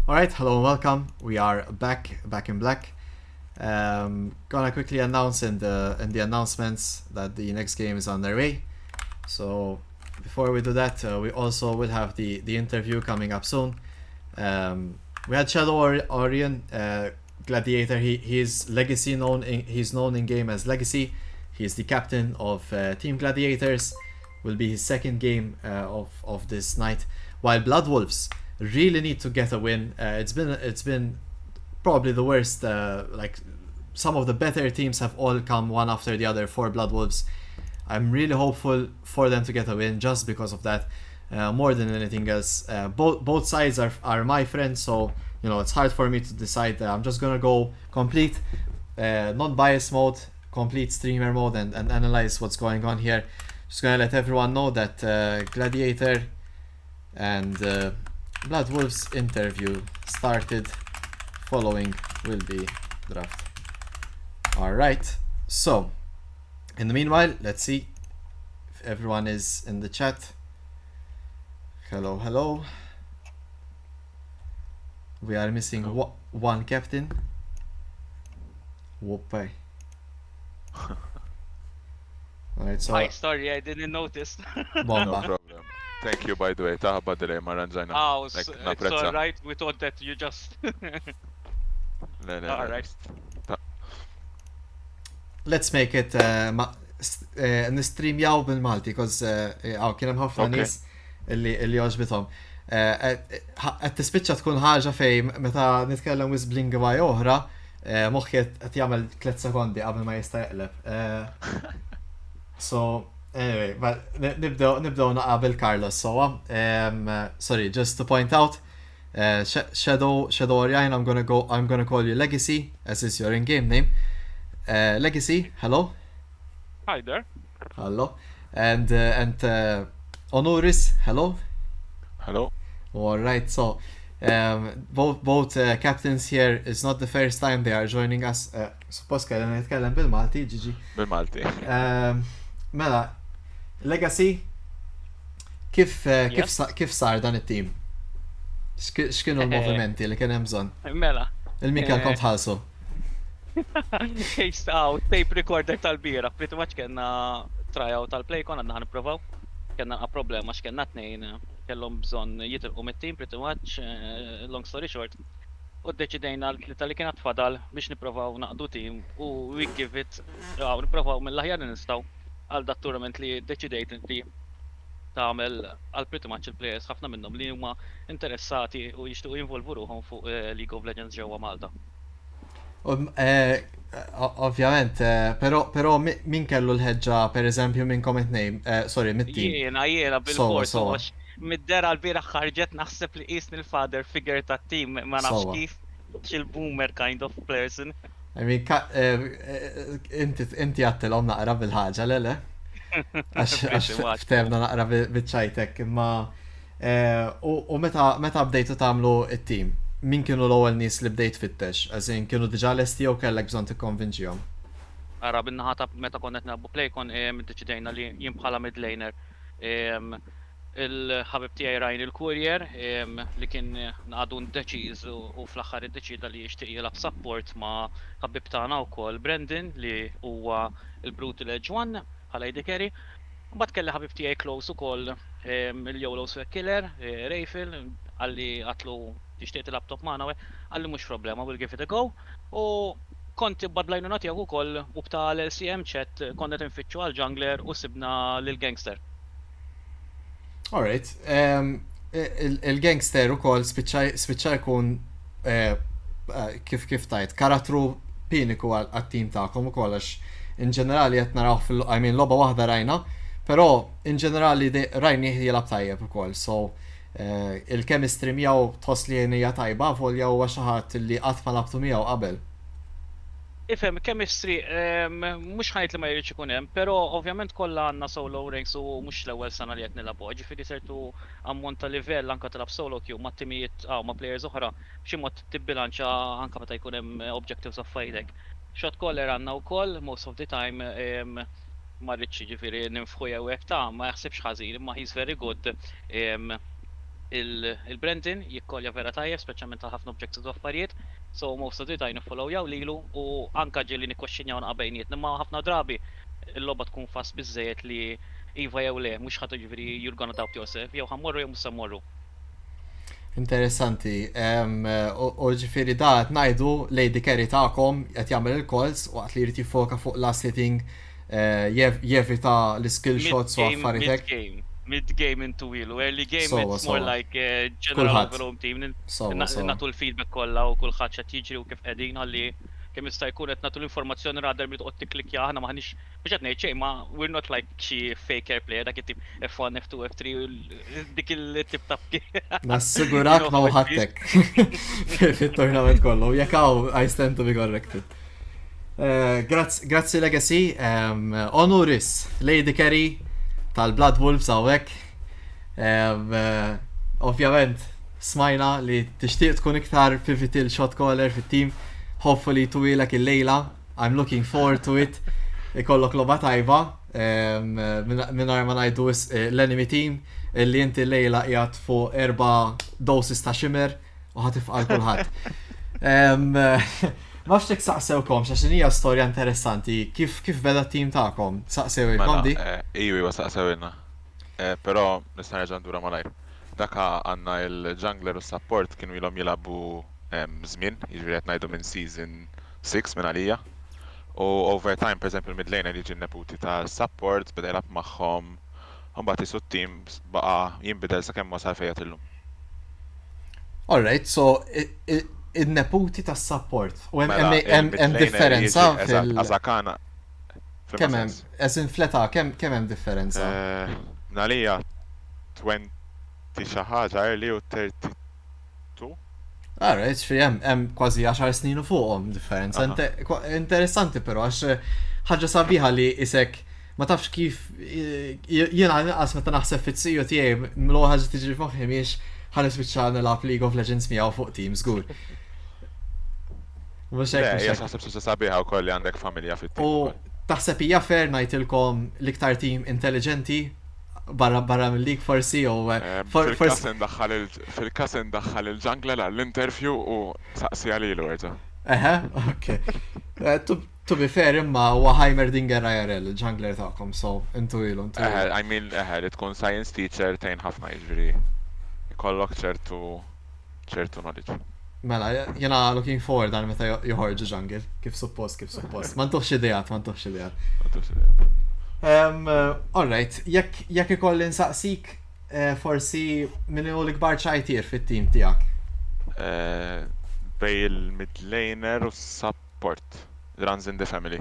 Alright, hello and welcome. We are back in black. Gonna quickly announce in the announcements that the next game is on their way. So before we do that, we also will have the interview coming up soon. We had Shadow Orion, Gladiator. He's Legacy he's known in game as Legacy. He's the captain of Team Gladiators. Will be his second game of this night. While Blood Wolves really need to get a win. It's been probably the worst. Like some of the better teams have all come one after the other for Blood Wolves. I'm really hopeful for them to get a win just because of that. More than anything else, both sides are my friends, so it's hard for me to decide. I'm just gonna go complete non-bias mode, complete streamer mode, and analyze what's going on here. Just gonna let everyone know that Gladiator and Blood Wolves interview started. Following will be draft. Alright, so in the meanwhile, let's see if everyone is in the chat. Hello. We are missing one captain. Whoopay. Alright, so. Sorry, I didn't notice. Bomba. No problem. Thank you, by the way. Taħba dilej ma ranġajna. It's alright. We thought that you just. Alright. Let's make it nistreamjaw bil-Malti, cause kien hemm ħafna nies illi joġbithom. Qed tispiċċa tkun ħaġa fejn meta nitkellem wis b'lingwa oħra, moħħi qed jagħmel 3 sekondi qabel ma jista' jeqleb. So anyway, nibdew naqabel Carlos sowa. Sorry, just to point out, Shadow Orion, I'm gonna call you Legacy, as is your in-game name. Legacy, hello. Hi there. Hello. And Honoris, hello. Hello. Alright, so both captains here, it's not the first time they are joining us. Suppose kellna nitkellem bil-Malti, Gigi. Bil-Malti. Mela, Legacy, kif sar dan it-team? X'kienu l-movimenti li kien hemm bżonn? Mela. Il-min kellkom tħallsu? Tape recorder tal-bira. Pretty much kena tryout tal-Playcon, għadna ħaniprovaw. Kena problema x'kena tnejn kellhom bżonn jitilqu mit-team pretty much, long story short. U ddeċidejna li kienet tfadal biex nipprovaw naqdu team u we give it, nipprovaw mill-aħjar nistgħu għal dat tournament li deċidejt li tagħmel għal pretty much il-players ħafna minnhom li huma interessati u jixtiequ jinvolvu ruħhom fuq League of Legends ġewwa Malta. Ovvjament, però min kellu l-ħeġġa per eżempju minn it-tnejn, sorry, mit-team. Jiena bil-fors mid-dera l-bieraħ ħarġet naħseb li qisni l-father figure tat-team ma nafx kif xil-boomer kind of person. I mean, inti għattilhom naqra bil-ħaġa, lele? Għax ftebna naqra bil-ċajtek, imma u meta bdejtu tagħmlu it-team, min kienu l-ewwel nies li bdejt fittex? Għażin kienu diġà lesti jew kellek bżonn tikkonvinċihom? Ara bin-naħa meta konna qed nagħbu Playcon deċidejna li jien bħala mid laner il-ħabib tiegħi Ryan il-Courier li kien għadu ndeċiż u fl-aħħar iddeċida li jixtieq jilgħab support ma' ħabib tagħna wkoll Brendan li huwa il-Brutal Edge 1 bħala AD carry. Mbagħad kelli ħabib tiegħi close ukoll il-YOLO Killer, Rayfil, għalli għatlu tixtieq il-laptop magħna għalli mhux problema, we'll give it a go. U konti badlajnu nagħtiegħu ukoll u bta' LCM chat konna tinfittxu għal jungler u sibna lil gangster. Alright, il-gangster ukoll spiċċa jkun kif tajt, karattru piniku għat-team tagħkom ukoll għax in ġenerali qed naraw logħba waħda rajna, però in ġenerali rajni jilgħab tajjeb ukoll, so il-chemistry miegħu tħoss li hija tajba volja huwa xi ħadd li qatt ma labtu miegħu qabel. Ifhem, chemistry, mhux ħajt li ma jridx ikun hemm, però ovvjament kollha għandna solo ranks u mhux l-ewwel sena li qed nilagħbu. Ġifieri sertu ammont ta' livell anke tilab solo queue ma' timijiet ma' players oħra b'xi mod tibbilanċa anke meta jkun hemm objectives of fighting. Shot caller għandna wkoll most of the time ma rridx ġifieri ninfħu jew hekk ma jaħsibx ħażin, imma he's very good il-Brendan jikkolja vera tajjeb, speċjalment ta' ħafna objectives u affarijiet, so most of the time follow jaw lilu u anka ġilli nikkwexxinjaw naqbejniet, imma ħafna drabi il-logħba tkun fast biżejjed li iva jew le, mhux ħadd jiġifieri you're gonna doubt yourself, jew ħammorru jew mhux se mmorru. Interessanti. U ġifieri da qed ngħidu Lady Carry tagħkom qed jagħmel il-calls waqt li jrid jiffoka fuq last hitting jevita l-skill shots u affarijiet hekk. Mid-game into wheel, early game it's more like general Kulħadd. overall team. Sowa. Natu l-feedback kollha u kulħadd x'qed jiġri u kif qegħdin ħalli kemm jista' jkun qed nagħtu l-informazzjoni radar li tqgħod tikklikja aħna maħniex biex qed ngħid xejn ma we're not like xi fake air player dak it-tip F1, F2, F3 dik il-tip ta' Nassigurak ma ħadtek fit-tournament kollu. Jekk hawn I stand to be corrected. Grazzi Legacy. Honoris Lady Carry tal-Blood Wolves hawnhekk. Ovvjament smajna li tixtieq tkun iktar pivotal shot caller fit-team. Hopefully tuwilek il-lejla. I'm looking forward to it. Ikollok logħba tajba. Mingħajr ma ngħidu l-enemy team illi inti l-lejla qiegħed fuq 4 doses ta' ximmer u ħatifqal kulħadd. Ma fxek saqsewkom, xaxin hija storja interessanti. Kif beda t-team tagħkom? Saqsew il-kondi? Iwi, saqsewilna. Però nista' nerġa' ndura malajr. Daka għandna il-jungler u support kienu ilhom jilagħbu żmien, jiġifieri qed ngħidu minn season 6 minn għalija. U overtime, per eżempju, mid-laner jiġi n-neputi ta' support, beda jilab magħhom, u mbagħad isu t-team baqa' jinbidel sakemm wasal fejn illum. Alright, so il-neputi ta' support. U hemm differenza fil- Azakana. Kemm hemm, as in fleta, kemm hemm differenza? Nalija 20 xi ħaġa early u 32. Alright, hemm kważi 10 snin u fuqhom differenza. Interessanti però għax ħaġa sabiħa li isek ma tafx kif jiena inqas meta naħseb fit-siju tiegħi mlu ħaġa tiġi f'moħħi mhix ħanispiċċa nilgħab League of Legends miegħu fuq team żgur. Mhux hekk. Hija taħseb xi sabiħa wkoll li għandek familja fit-team. U taħseb hija fair ngħidilkom l-iktar team intelligenti barra mill-league forsi u fil-kas indaħħal il-jungler għall-interview u saqsi għalilu erġa'. Okay. To be fair imma huwa Heimerdinger IRL il-jungler tagħkom, so intu ilu. I mean, li tkun science teacher tgħin ħafna jiġri jkollok ċertu knowledge. Mela, jena looking forward għal meta joħorġu jungle, kif suppost. Ma ntuħx idejat. Alright, jekk ikolli nsaqsik forsi min hu l-ikbar ċajtier fit-team tiegħek? Bej il-mid-laner u support. Runs in the family.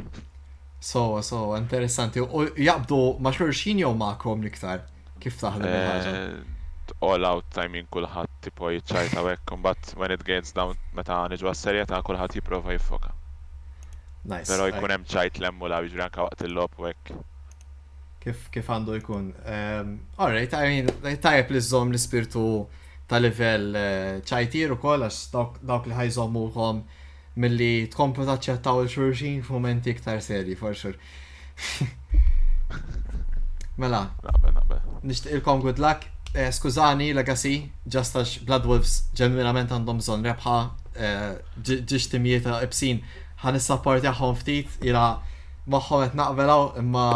So, interessanti. U jaqbdu ma' xulxin jew ma'kom l-iktar? Kif taħdem il-ħaġa? All out, I mean, kulħadd tipo jiċċajta hekk, but when it gets down meta niġu għas-serjetà kulħadd jipprova jiffoka. Nice. Però jkun hemm ċajt lemmu la jiġri anke waqt il-lob u hekk. Kif għandu jkun. Alright, I mean, tajjeb li żżomm l-ispirtu ta' livell ċajtir ukoll għax dawk li ħajżommuhom milli tkomplu taċċettaw il-xulxin f'momenti iktar serji, for sure. Mela, nixtieqilkom good luck. Skużani, Legacy, just għax Blood Wolves ġenwinament għandhom bżonn rebħa ġiex timijiet ibsin ħan is-supportjahom ftit ila magħhom qed naqbelaw imma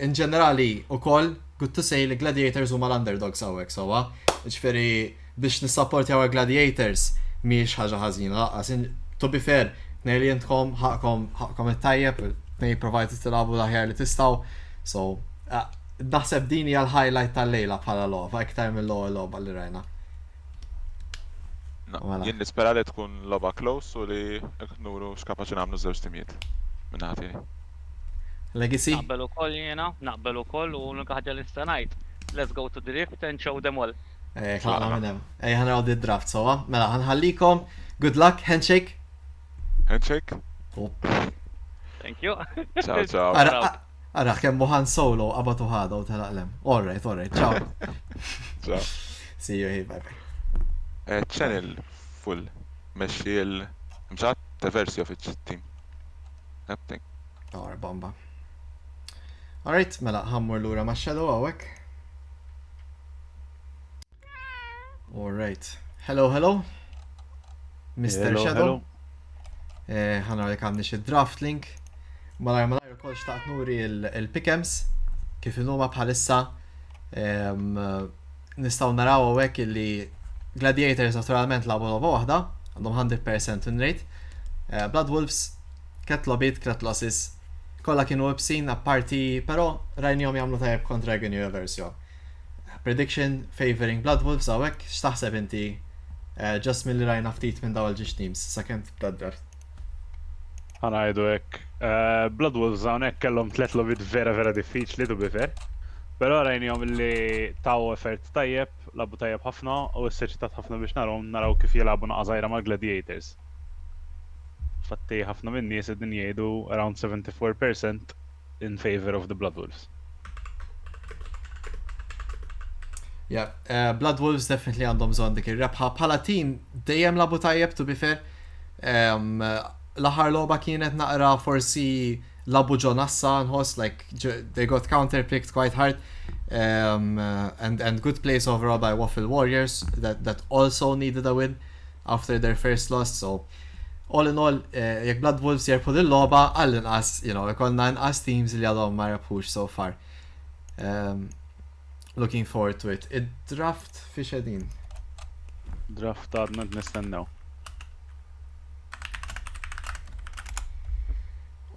in ġenerali wkoll good to say li Gladiators huma l-underdogs hawnhekk sewwa. Ġifieri biex nissapportjaw il-Gladiators mhijiex ħaġa ħażina laqqas. To be fair, nejli jintkom ħaqkom it-tajjeb, nej provajtu tilagħbu l-aħjar li tistgħu. So, naħseb dini għal-highlight tal-lejla bħala logħba, iktar mill-logħba li rajna. Jien nispera li tkun logħba close u li nuru x'kapaċi nagħmlu żewġ timijiet minn ħati. Legacy? Naqbel ukoll u l-unika ħaġa li nista' ngħid. Let's go to the rift and show them all. Ħlaqna minn hemm. Ħanaraw di draft sewwa. Mela ħanħallikom. Good luck, handshake. Handshake? Thank you. Ciao. Ara, kemm Han Solo qabatu ħada u talaqlem. Alright, ciao. Ciao. See you here, bye. Channel full. Mexxi mġat versi of it-team. Nothing. Bomba. Alright, mela ħammur lura ma' shadow hawnhekk. Alright. Hello. Mr. Hello, Shadow. Ħana li għandix il-draft link. Malajr kol xtaqt nuri il-pickems kif il-numa bħalissa. Nistaw naraw għek illi Gladiators naturalment labu loba wahda, għandhom 100% win rate. Blood Wolves, ket lobit, ket losses, kolla kienu websin apparti, pero rajnjom jamlu tajab kontra Dragon Universe jo. Prediction favoring Blood Wolves għawek, xtaħseb inti just mill-li rajna ftit minn dawl ġiġ teams, second blood draft. Għana għajdu ek. Blood Wolves għonek kellhom 3 lobit vera diffiċli to be fair. Pero rajnijom li taw effert tajjeb, labu tajjeb ħafna, u s-seċitat ħafna biex naraw kif jilabu naqazajra ma' Gladiators. Fatti ħafna minn nies id-din jgħidu around 74% in favor of the Blood Wolves. Yeah, Blood Wolves definitely għandhom zon dik ir-rebħa. Bħala team dejjem labu tajjeb to be fair. L-aħħar loba kienet naqra forsi labu ġonassa nħoss, like they got counterpicked quite hard, and good plays overall by Waffle Warriors that also needed a win after their first loss. So all in all, jek Blood Wolves jirpu l-loba għall-inqas, ikonna inqas teams li għadhom ma rebħux so far. Looking forward to it. Id-draft fi xedin. Draft għadna nistennew.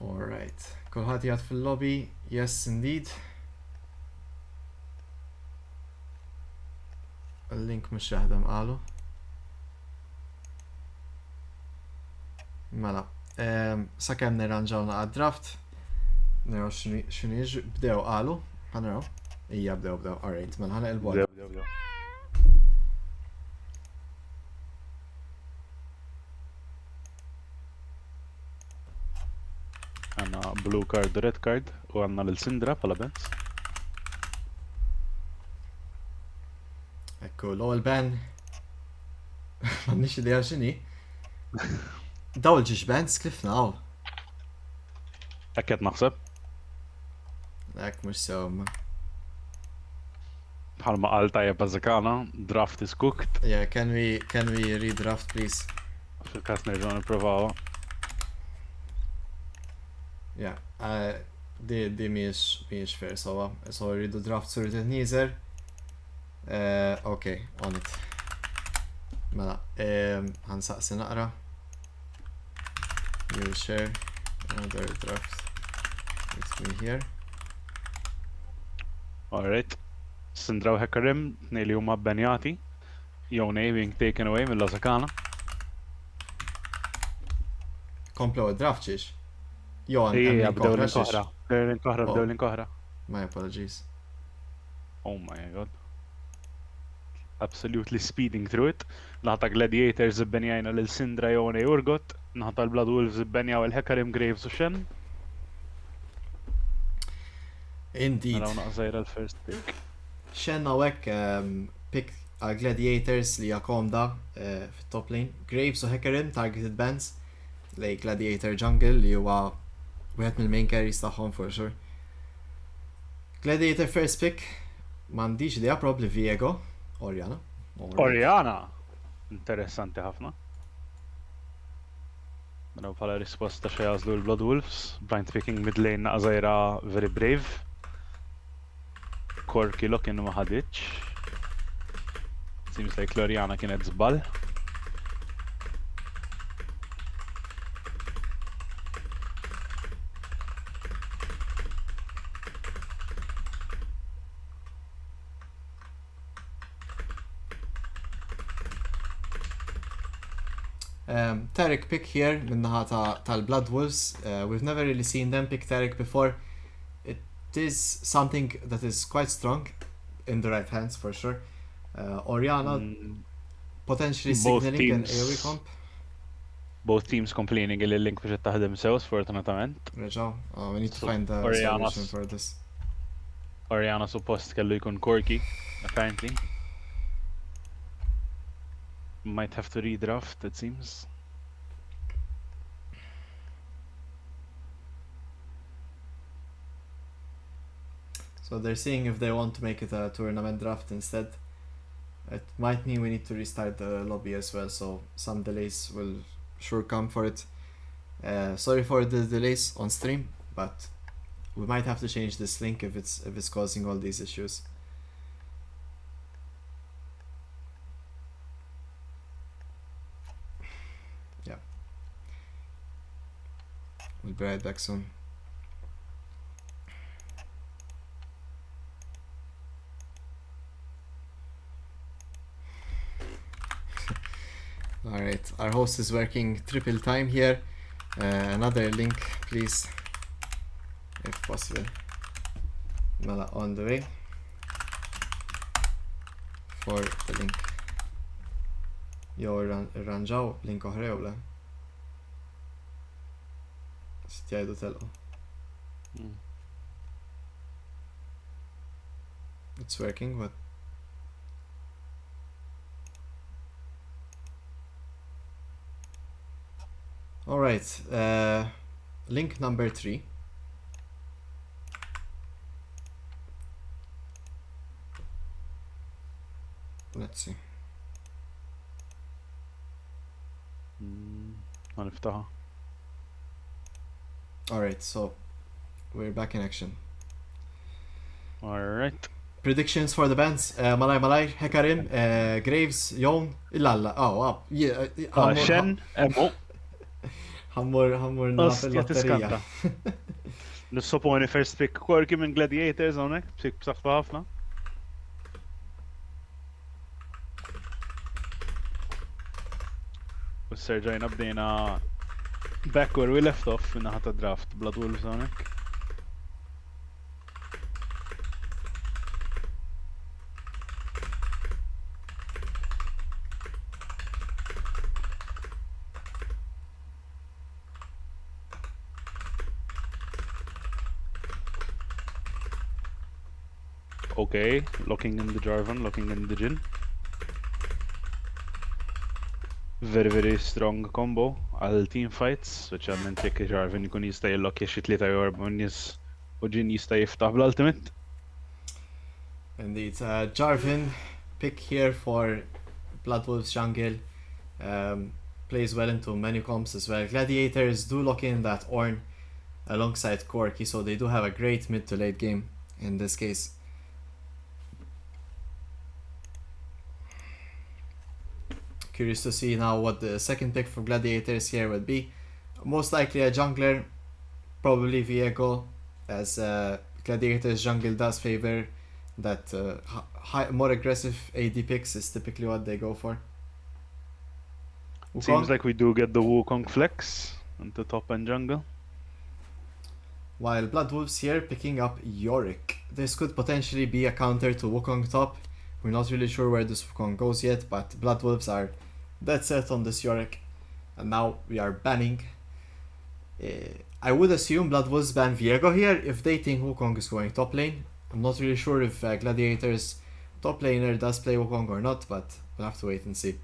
Alright. Kulħadd jgħid fil-lobby. Yes, indeed. Il-link mhux jaħdem qalu. Mela. Sakemm nirranġawna għad-draft. Naraw x'inhi bdew qalu. Ħanaraw. Ija bdew. Alright, mela ħana il-bol. Bdew. Għanna blue card, red card, u għanna l-Sindra pala Benz. Ekku, l-ewwel ban. M'għandniex idea x'inhi. Dawl ġiex bands klifna hawn. Ekket naħseb. Ek mhux sew. Bħalma qal tajjeb bażikana, draft is cooked. Yeah, can we redraft please? Fil-kas nerġgħu nippruvaw. Yeah, di miex fair, so rridu draft sur il-neaser. Okay, on it. Mela, ħansaqsi naqra. You share another draft with me here. Alright. Sindra u Hekarim, tnejli huma bbenjati. Yone being taken away mill-Lazakana. Komplu draft ċiex? Jo, Ija, bdew komplu l-inkohra. Bdew l-inkohra. My apologies. Oh my god. Absolutely speeding through it. Naħta Gladiators ibbenjajna l-Sindra Jone Urgot. Naħta l-Blood Wolves ibbenjaw il-Hekarim Graves u Shen. Indeed. Naraw naqżajra l-first pick. Xenna wek pick Gladiators li jakomda fit-top lane. Graves u Hekarim targeted bans. Like Gladiator Jungle li huwa wieħed mill-main carries tagħhom for sure. Gladiator first pick. M'għandix idea probably Viego. Oriana. Oriana! Interessanti ħafna. Mela bħala risposta xi jażlu l-Blood Wolves. Blind picking mid lane naqżajra very brave. Korki lock-in ma ħaditx. Seems like Oriana kienet żball. Tarek pick here minnaħa tal-Blood Wolves. We've never really seen them pick Tarek before. It is something that is quite strong in the right hands for sure. Oriana potentially signaling an AoE comp. Both teams complaining li l-link biex taħdem sew sfortunatament. Reġaw, we need to find the Oriana's- solution for this. Oriana suppost kellu jkun Corki, apparently. Might have to redraft, it seems. So they're seeing if they want to make it a tournament draft instead. It might mean we need to restart the lobby as well, so some delays will sure come for it. Sorry for the delays on stream, but we might have to change this link if it's causing all these issues. Yeah. We'll be right back soon. Alright, our host is working triple time here. Another link, please, if possible. Mela on the way for the link. Jo ranġaw link oħra jew le? Stjajdu telqu. It's working, but alright, link number 3. Let's see. هنفتحها. Alright, so we're back in action. Alright. Predictions for the bands. Malaj, Hekarim, Graves, Jon, Illalla. Oh, wow. Shen, Emo. Hammur naf Ostja il-lotterija. tiskanta. Nissoponi first pick Corky minn Gladiators hawnhekk, pick b'saħħtu ħafna. U serġajna bdejna back where we left off in naħa ta' draft Blood Wolves hawnhekk. Okay, looking in the Jarvan, looking in the Jhin. Very strong combo għal team fights, speċjalment jekk Jarvan jkun jista' jillokja xi tlieta jew erba' nies u Jhin jista' jiftaħ bl-ultimate. Indeed, Jarvan pick here for Blood Wolves jungle. Plays well into many comps as well. Gladiators do lock in that Ornn alongside Corky, so they do have a great mid to late game in this case. Curious to see now what the second pick for Gladiators here would be. Most likely a jungler, probably Viego, as Gladiators jungle does favor that more aggressive AD picks is typically what they go for. Seems like we do get the Wukong flex into top end jungle. While Blood Wolves here picking up Yorick. This could potentially be a counter to Wukong top. We're not really sure where this Wukong goes yet, but Blood Wolves are dead set on this Yorick. And now we are banning. I would assume Blood Wolves ban Viego here if they think Wukong is going top lane. I'm not really sure if Gladiators top laner does play Wukong or not, but we'll have to wait and see.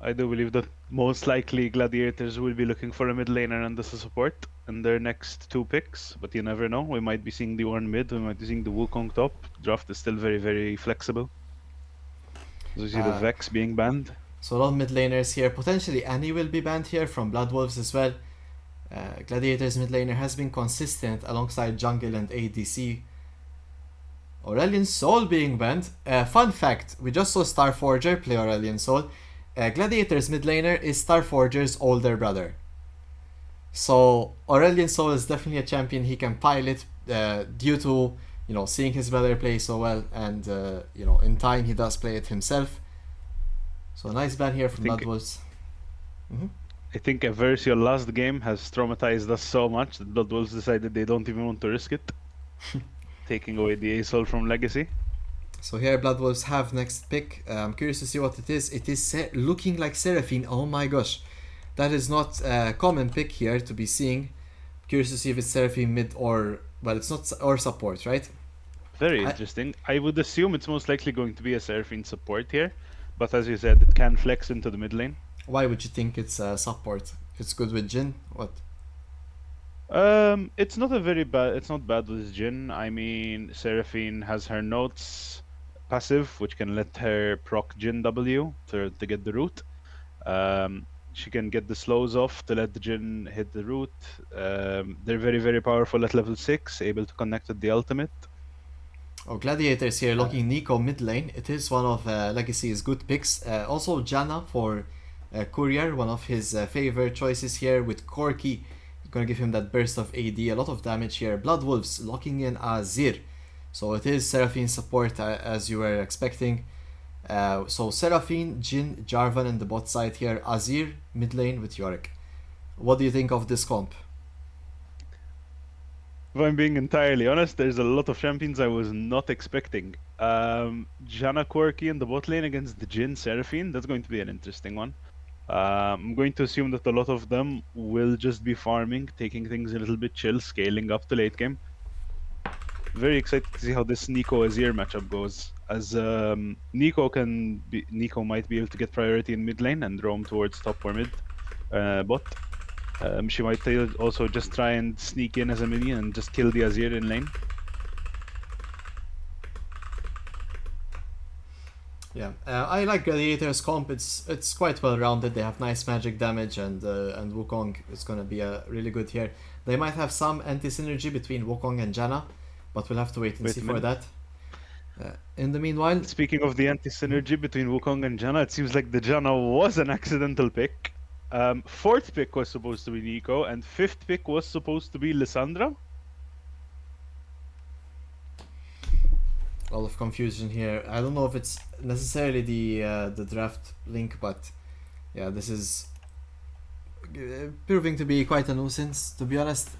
I do believe that most likely Gladiators will be looking for a mid laner and as a support in their next two picks, but you never know. We might be seeing the Ornn mid, we might be seeing the Wukong top. Draft is still very flexible. So you see the Vex being banned. So a lot of mid laners here. Potentially Annie will be banned here from Blood Wolves as well. Gladiators mid laner has been consistent alongside jungle and ADC. Aurelion Sol being banned. Fun fact, we just saw Starforger play Aurelion Sol. Gladiators mid laner is Starforger's older brother. So Aurelion Sol is definitely a champion he can pilot due to, you know, seeing his brother play so well, and you know, in time he does play it himself. So a nice ban here from Blood Wolves. I think Versio last game has traumatized us so much that Blood Wolves decided they don't even want to risk it. Taking away the ASOL from Legacy. So here Blood Wolves have next pick. I'm curious to see what it is. It is looking like Seraphine. Oh my gosh. That is not a common pick here to be seeing. Curious to see if it's Seraphine mid or, well, it's not, or support, right? Very interesting. I would assume it's most likely going to be a Seraphine support here. But as you said, it can flex into the mid lane. Why would you think it's support? It's good with Jhin? What? It's not a very bad. It's not bad with Jhin. I mean, Seraphine has her notes. passive, which can let her proc Jin W to get the root. She can get the slows off to let the Jin hit the root. They're very, very powerful at level 6, able to connect with the ultimate. Oh, Gladiators here looking Nico mid lane. It is one of Legacy's good picks. Also Janna for Courier, one of his favorite choices here with Corki. Gonna give him that burst of AD, a lot of damage here. Blood Wolves locking in Azir. So it is Seraphine support as you were expecting. So Seraphine, Jin, Jarvan in the bot side here. Azir mid lane with Yorick. What do you think of this comp? If I'm being entirely honest, there's a lot of champions I was not expecting. Janna Quirky in the bot lane against the Jin Seraphine, that's going to be an interesting one. I'm going to assume that a lot of them will just be farming, taking things a little bit chill, scaling up to late game. Very excited to see how this Nico Azir matchup goes, as Nico might be able to get priority in mid lane and roam towards top or mid bot. She might also just try and sneak in as a minion and just kill the Azir in lane. Yeah, I like Gladiators comp. It's quite well rounded. They have nice magic damage, and Wukong is gonna be really good here. They might have some anti-synergy between Wukong and Janna, but we'll have to wait and see for that. In the meanwhile, speaking of the anti-synergy between Wukong and Janna, it seems like the Janna was an accidental pick. Fourth pick was supposed to be Nico, and fifth pick was supposed to be Lissandra. a lot of confusion here. I don't know if it's necessarily the draft link, but yeah, this is proving to be quite a nuisance. To be honest,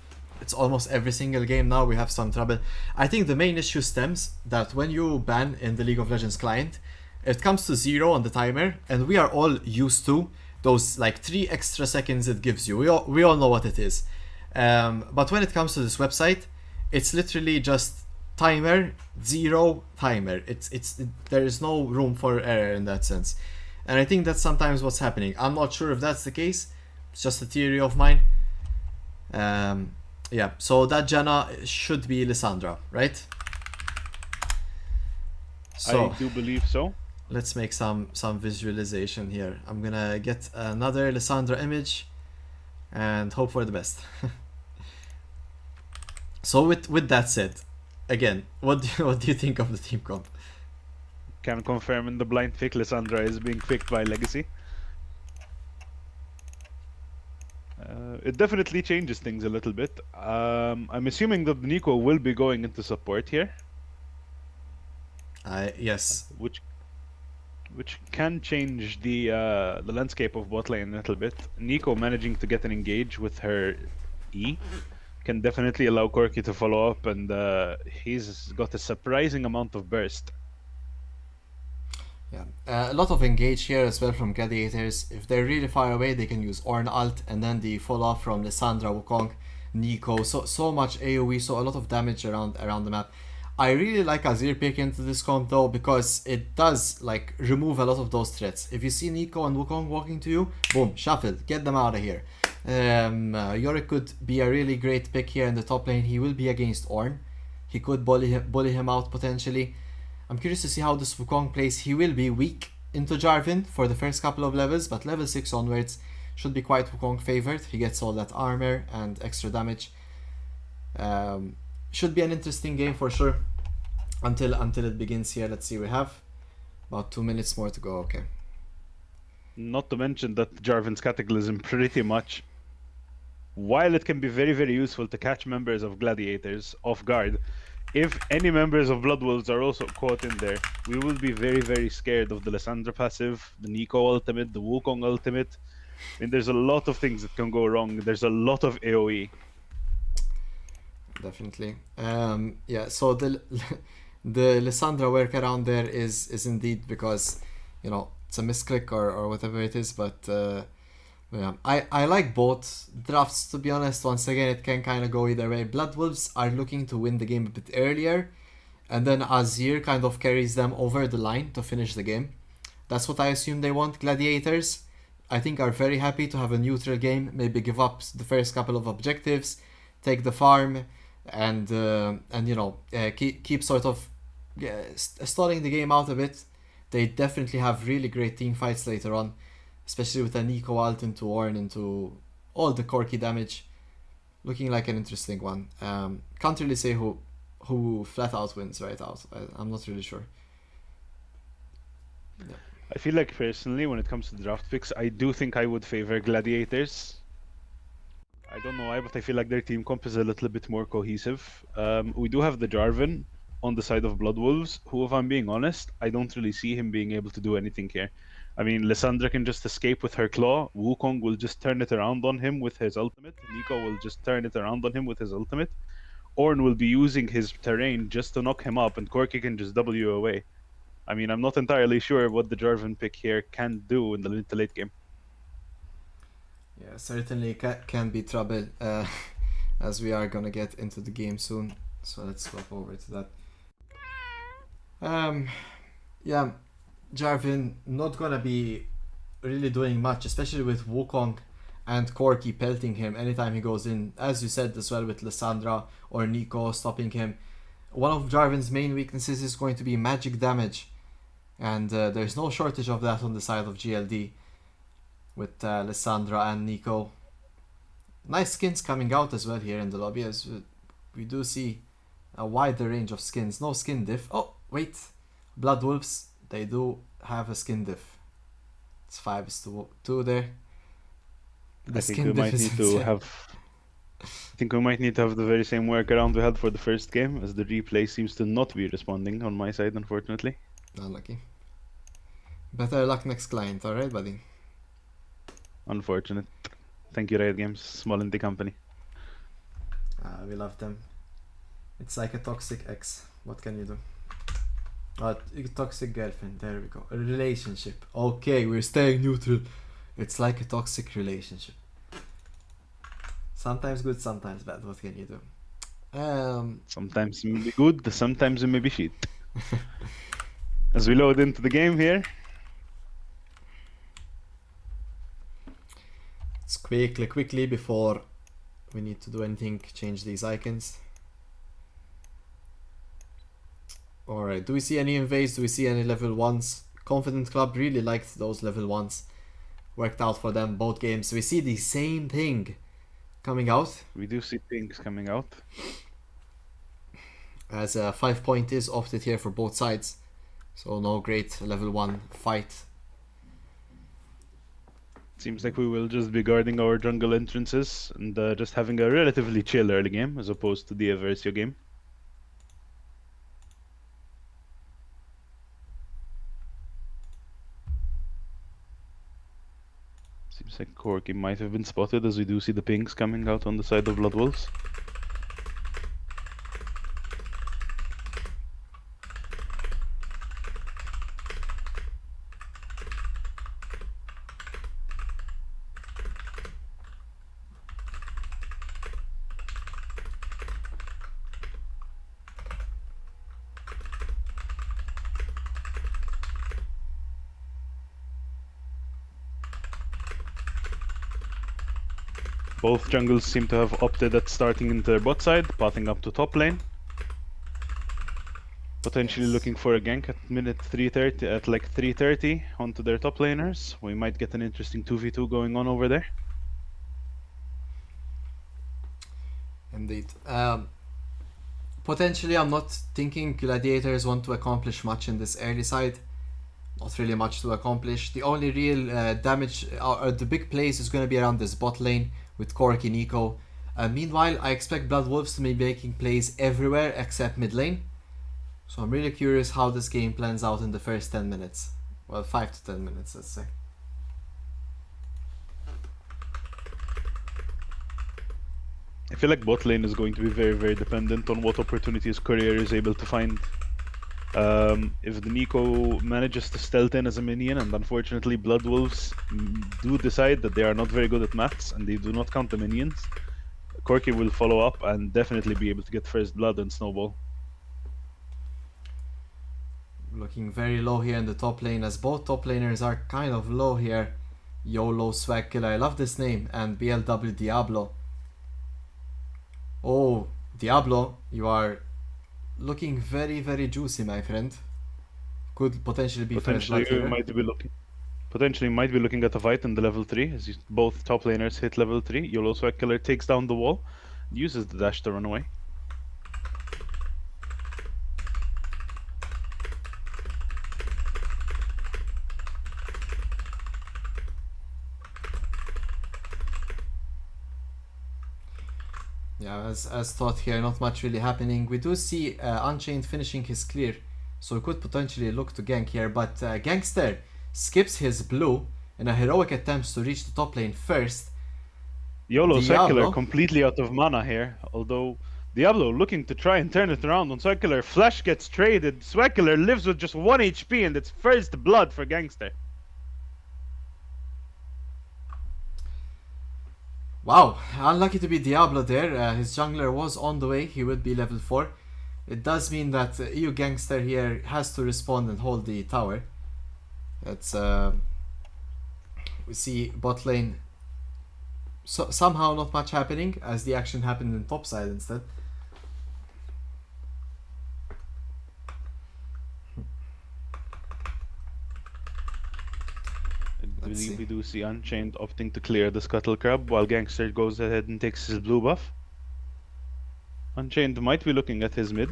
it's almost every single game now we have some trouble. I think the main issue stems that when you ban in the League of Legends client, it comes to 0 on the timer, and we are all used to those like 3 extra seconds it gives you. We all know what it is. But when it comes to this website, it's literally just timer 0 timer. There is no room for error in that sense, and I think that's sometimes what's happening. I'm not sure if that's the case. It's just a theory of mine. Yeah, so that Janna should be Lissandra, right? So I do believe so. let's make some visualization here. I'm gonna get another Lissandra image and hope for the best. So with that said, again, what do you think of the team comp? Can confirm in the blind pick, Lissandra is being picked by Legacy. It definitely changes things a little bit. I'm assuming that Nico will be going into support here, Yes. which can change the landscape of bot lane a little bit. Nico managing to get an engage with her E can definitely allow Corki to follow up, and he's got a surprising amount of burst. Yeah, a lot of engage here as well from Gladiators. If they're really far away, they can use Ornn ult, and then the follow up from Lissandra, Wukong, Nico. So much AoE, so a lot of damage around the map. I really like Azir pick into this comp though, because it does like remove a lot of those threats. If you see Nico and Wukong walking to you, boom, shuffle, get them out of here. Yorick could be a really great pick here in the top lane. He will be against Ornn. He could bully him out potentially. I'm curious to see how this Wukong plays. He will be weak into Jarvan for the first couple of levels, but level 6 onwards should be quite Wukong favored. He gets all that armor and extra damage. Should be an interesting game for sure until it begins here. Let's see, we have about 2 minutes more to go. Okay. Not to mention that Jarvan's Cataclysm pretty much, while it can be very, very useful to catch members of Gladiators off guard, if any members of Blood Wolves are also caught in there, we will be very, very scared of the Lissandra passive, the Nico ultimate, the Wukong ultimate. I mean, there's a lot of things that can go wrong. There's a lot of AoE. Definitely. Yeah, so the Lissandra workaround there is indeed because, you know, it's a misclick or whatever it is, but yeah, I like both drafts, to be honest. Once again, it can kind of go either way. Blood Wolves are looking to win the game a bit earlier, and then Azir kind of carries them over the line to finish the game. That's what I assume they want. Gladiators, I think, are very happy to have a neutral game, maybe give up the first couple of objectives, take the farm, and you know, keep sort of stalling the game out a bit. They definitely have really great team fights later on, especially with a Nico ult into Ornn into all the Corki damage. Looking like an interesting one. Can't really say who flat out wins right out. I'm not really sure. I feel like personally, when it comes to draft picks, I do think I would favor Gladiators. I don't know why, but I feel like their team comp is a little bit more cohesive. We do have the Jarvan on the side of Blood Wolves, who, if I'm being honest, I don't really see him being able to do anything here. I mean, Lissandra can just escape with her claw. Wukong will just turn it around on him with his ultimate. Nico will just turn it around on him with his ultimate. Ornn will be using his terrain just to knock him up, and Corki can just W away. I mean, I'm not entirely sure what the Jarvan pick here can do in the mid to late game. Yeah, certainly can be trouble, as we are gonna get into the game soon. So let's swap over to that. Yeah, Jarvan not gonna be really doing much, especially with Wukong and Corki pelting him anytime he goes in. As you said as well with Lissandra or Nico stopping him. One of Jarvan's main weaknesses is going to be magic damage, and there's no shortage of that on the side of GLD with Lissandra and Nico. Nice skins coming out as well here in the lobby, as we do see a wider range of skins. No skin diff. Oh, wait. Blood Wolves, they do have a skin diff. It's 5:2 there. I think we might need to have the very same workaround we had for the first game, as the replay seems to not be responding on my side, unfortunately. Unlucky. Better luck next client, alright, buddy? Unfortunate. Thank you, Riot Games. Small indie company. We love them. It's like a toxic ex. What can you do? Toxic girlfriend. There we go. A relationship. Okay, we're staying neutral. It's like a toxic relationship. Sometimes good, sometimes bad. What can you do? Sometimes it may be good, sometimes it may be shit. As we load into the game here. Let's quickly before we need to do anything, change these icons. Alright, do we see any invades? Do we see any level 1s? Confident Club really liked those level 1s. Worked out for them both games. We see the same thing coming out. We do see things coming out. As a 5 point is opted here for both sides. So no great level 1 fight. Seems like we will just be guarding our jungle entrances and just having a relatively chill early game as opposed to the Aversio game. Seems like Corki might have been spotted, as we do see the pings coming out on the side of Blood Wolves. Both jungles seem to have opted at starting in their bot side, pathing up to top lane. Potentially looking for a gank at minute 3:30, at like 3:30 onto their top laners. We might get an interesting 2v2 going on over there. Indeed. Potentially, I'm not thinking Gladiators want to accomplish much in this early side. Not really much to accomplish. The only real damage, or the big plays, is going to be around this bot lane with Corki Nico. Meanwhile, I expect Blood Wolves to be making plays everywhere except mid lane. So I'm really curious how this game plans out in the first 10 minutes. Well, 5 to 10 minutes, let's say. I feel like bot lane is going to be very, very dependent on what opportunities Courier is able to find. If the Nico manages to stealth in as a minion, and unfortunately Blood Wolves do decide that they are not very good at maths and they do not count the minions, Corki will follow up and definitely be able to get first blood and snowball. Looking very low here in the top lane, as both top laners are kind of low here. YOLO Swag Killer, I love this name, and BLW Diablo. Oh, Diablo, you are looking very, very juicy, my friend. Could potentially be first Potentially blood here. might be looking at a fight in the level 3 as both top laners hit level 3. YOLO Swag Killer takes down the wall, uses the dash to run away. Yeah, as thought here, not much really happening. We do see Unchained finishing his clear, so we could potentially look to gank here, but Gangster skips his blue in a heroic attempt to reach the top lane first. YOLO Swag Killer Diablo. completely out of mana here, although Diablo looking to try and turn it around on Swag Killer. Flash gets traded. Swag Killer lives with just 1 HP and it's first blood for Gangster. Wow, unlucky to be Diablo there. His jungler was on the way, he would be level 4. It does mean that EU Gangster here has to respond and hold the tower. That's we see bot lane, so somehow not much happening as the action happened in top side instead. Let's see. We do see Unchained opting to clear the Scuttle Crab while Gangster goes ahead and takes his blue buff. Unchained might be looking at his mid.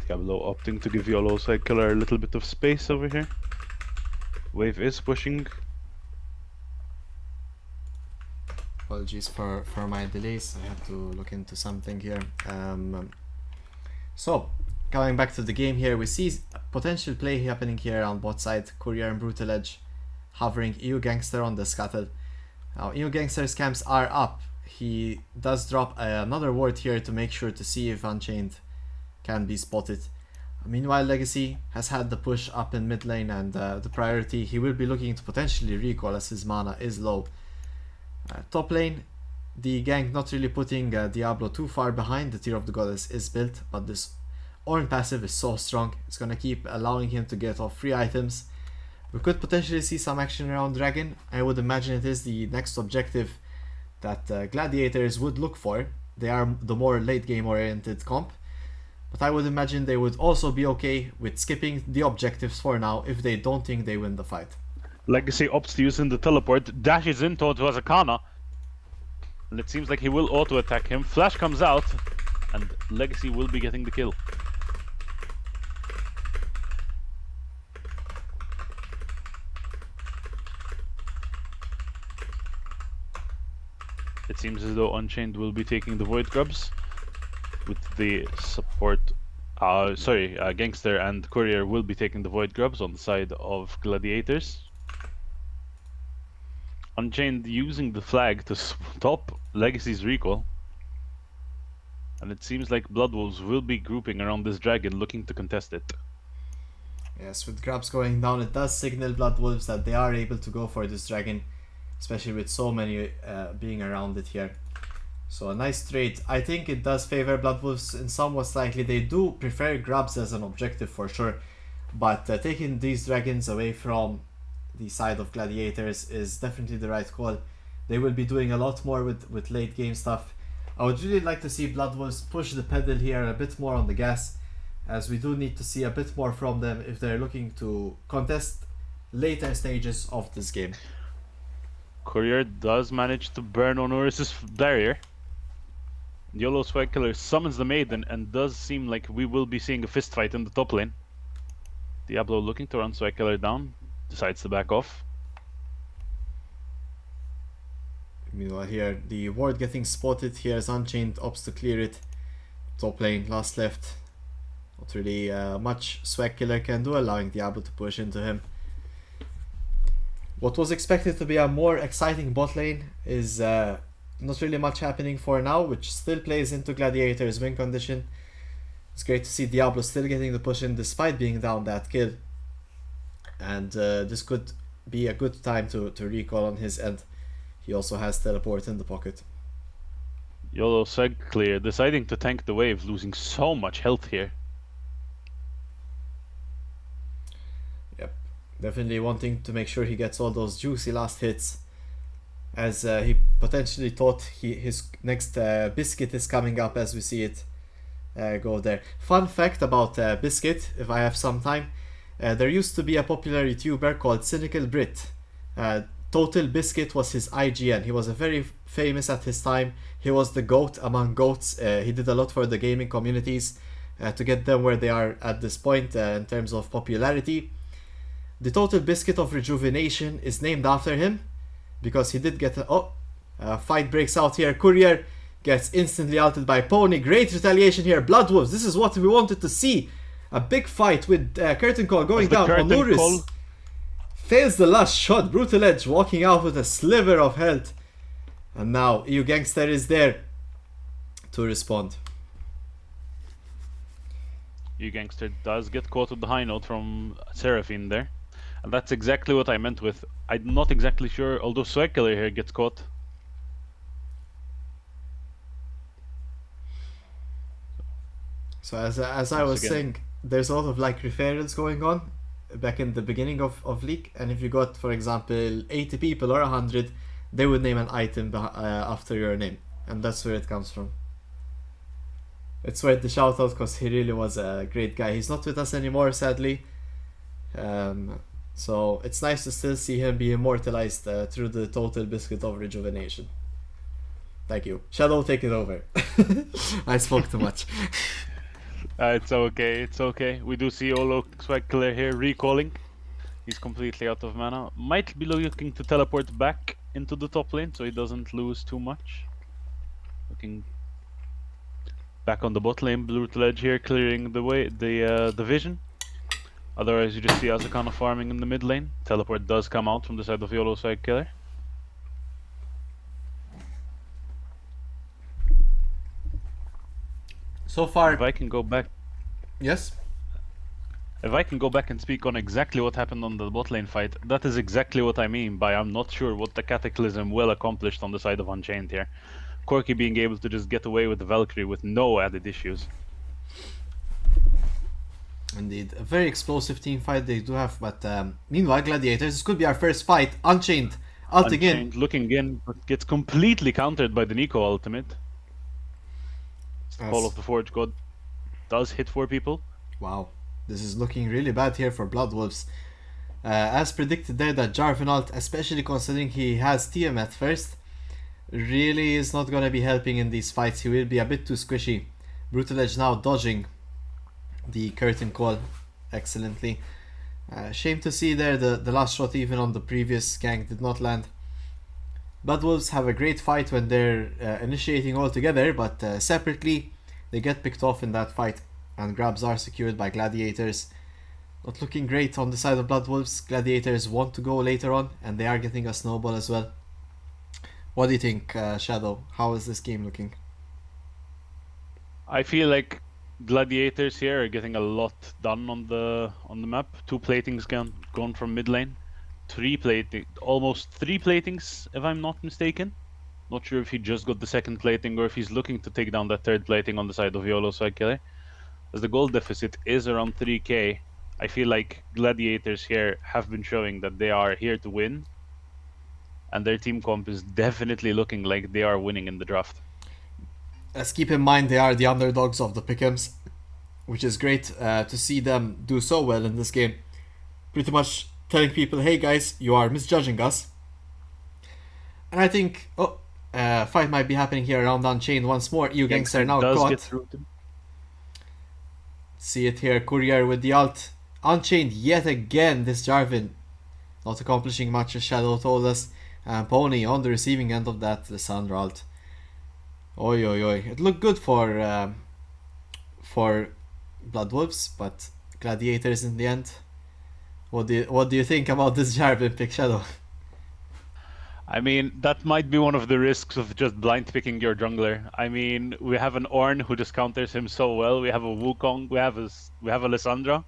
Diablo opting to give YOLO Swag Killer a little bit of space over here. Wave is pushing. Apologies for my delays, I have to look into something here. So, coming back to the game here, we see potential play happening here on bot side. Courier and Brutal Edge hovering EU Gangster on the Scuttle. Now, EU Gangster's camps are up. He does drop another ward here to make sure to see if Unchained can be spotted. Meanwhile, Legacy has had the push up in mid lane and the priority. He will be looking to potentially recall as his mana is low. Top lane, the gank not really putting Diablo too far behind. The Tear of the Goddess is built, but this Ornn passive is so strong. It's gonna keep allowing him to get off free items. We could potentially see some action around Dragon. I would imagine it is the next objective that Gladiators would look for. They are the more late game oriented comp. But I would imagine they would also be okay with skipping the objectives for now if they don't think they win the fight. Legacy opts to use in the teleport, dashes in towards Wasakana. And it seems like he will auto-attack him. Flash comes out, and Legacy will be getting the kill. It seems as though Unchained will be taking the Void Grubs, with the support, Gangster and Courier will be taking the Void Grubs on the side of Gladiators. Unchained using the flag to stop Legacy's recall. And it seems like Blood Wolves will be grouping around this dragon looking to contest it. Yes, with grabs going down, it does signal Blood Wolves that they are able to go for this dragon, especially with so many being around it here. So a nice trade. I think it does favor Blood Wolves in somewhat slightly. They do prefer grabs as an objective for sure, but taking these dragons away from the side of Gladiators is definitely the right call. They will be doing a lot more with late game stuff. I would really like to see Blood Wolves push the pedal here a bit more on the gas, as we do need to see a bit more from them if they're looking to contest later stages of this game. Courier does manage to burn on Oris's barrier. YOLO Swag Killer summons the Maiden and does seem like we will be seeing a fist fight in the top lane. Diablo looking to run Swag Killer down, decides to back off. Meanwhile here, the ward getting spotted here as Unchained opts to clear it. Top lane, last left. Not really much Swag Killer can do, allowing Diablo to push into him. What was expected to be a more exciting bot lane is not really much happening for now, which still plays into Gladiator's win condition. It's great to see Diablo still getting the push in despite being down that kill. And this could be a good time to recall on his end. He also has teleport in the pocket. YOLO seg clear, deciding to tank the wave, losing so much health here. Yep, definitely wanting to make sure he gets all those juicy last hits, as he potentially thought his next biscuit is coming up as we see it go there. Fun fact about Biscuit, if I have some time, there used to be a popular YouTuber called Cynical Brit. Total Biscuit was his IGN. He was a very famous at his time. He was the GOAT among GOATs. He did a lot for the gaming communities to get them where they are at this point in terms of popularity. The Total Biscuit of Rejuvenation is named after him because he did get a fight breaks out here. Courier gets instantly ulted by Pony. Great retaliation here. Blood Wolves, this is what we wanted to see. A big fight with Curtain Call going down. Onuris fails the last shot. Brutal Edge walking out with a sliver of health. And now EU Gangster is there to respond. EU Gangster does get caught with the high note from Seraphine there. And that's exactly what I meant with, I'm not exactly sure, although Swagkiller here gets caught. So as I was saying, there's a lot of like referrals going on back in the beginning of League, and if you got, for example, 80 people or 100, they would name an item after your name, and that's where it comes from. It's worth the shout out because he really was a great guy. He's not with us anymore, sadly. So it's nice to still see him be immortalized through the Total Biscuit of Rejuvenation. Thank you. Shadow, take it over. I spoke too much. It's okay, it's okay. We do see Olo Swagkiller here recalling. He's completely out of mana. Might be looking to teleport back into the top lane so he doesn't lose too much. Looking back on the bot lane, Brutal Edge here clearing the way, the vision. Otherwise you just see Azakana farming in the mid lane. Teleport does come out from the side of YOLO Swagkiller. So far, If I can go back, yes. if I can go back and speak on exactly what happened on the bot lane fight, that is exactly what I mean by I'm not sure what the Cataclysm will accomplish on the side of Unchained here. Corki being able to just get away with the Valkyrie with no added issues. Indeed, a very explosive team fight they do have, but meanwhile, Gladiators, this could be our first fight. Unchained, ult again. Unchained looking in, but gets completely countered by the Nico ultimate. Call of the Forge God does hit 4 people. Wow, this is looking really bad here for Blood Wolves. As predicted there, that Jarvan ult, especially considering he has TM at first, really is not going to be helping in these fights. He will be a bit too squishy. Brutal Edge now dodging the Curtain Call excellently. Shame to see there the last shot even on the previous gank did not land. Blood Wolves have a great fight when they're initiating all together, but separately they get picked off in that fight, and grabs are secured by Gladiators. Not looking great on the side of Blood Wolves. Gladiators want to go later on, and they are getting a snowball as well. What do you think, Shadow? How is this game looking? I feel like Gladiators here are getting a lot done on the map. 2 platings gone from mid lane. 3 plating, almost 3 platings if I'm not mistaken. Not sure if he just got the 2nd plating or if he's looking to take down that 3rd plating on the side of YOLO Swagkiller. As the gold deficit is around 3k, I feel like Gladiators here have been showing that they are here to win. And their team comp is definitely looking like they are winning in the draft. Let's keep in mind they are the underdogs of the pick'ems, which is great to see them do so well in this game. Pretty much telling people, hey guys, you are misjudging us. And I think, fight might be happening here around Unchained once more. EU Gangster now caught. See it here, Courier with the ult. Unchained yet again, this Jarvan. Not accomplishing much as Shadow told us. And Pony on the receiving end of that, the Sandra ult. Oi oi oi. It looked good for Blood Wolves, but Gladiators in the end. What do you think about this Jarvan pick, Shadow? I mean, that might be one of the risks of just blind picking your jungler. I mean, we have an Ornn who just counters him so well. We have a Wukong. We have a Lissandra.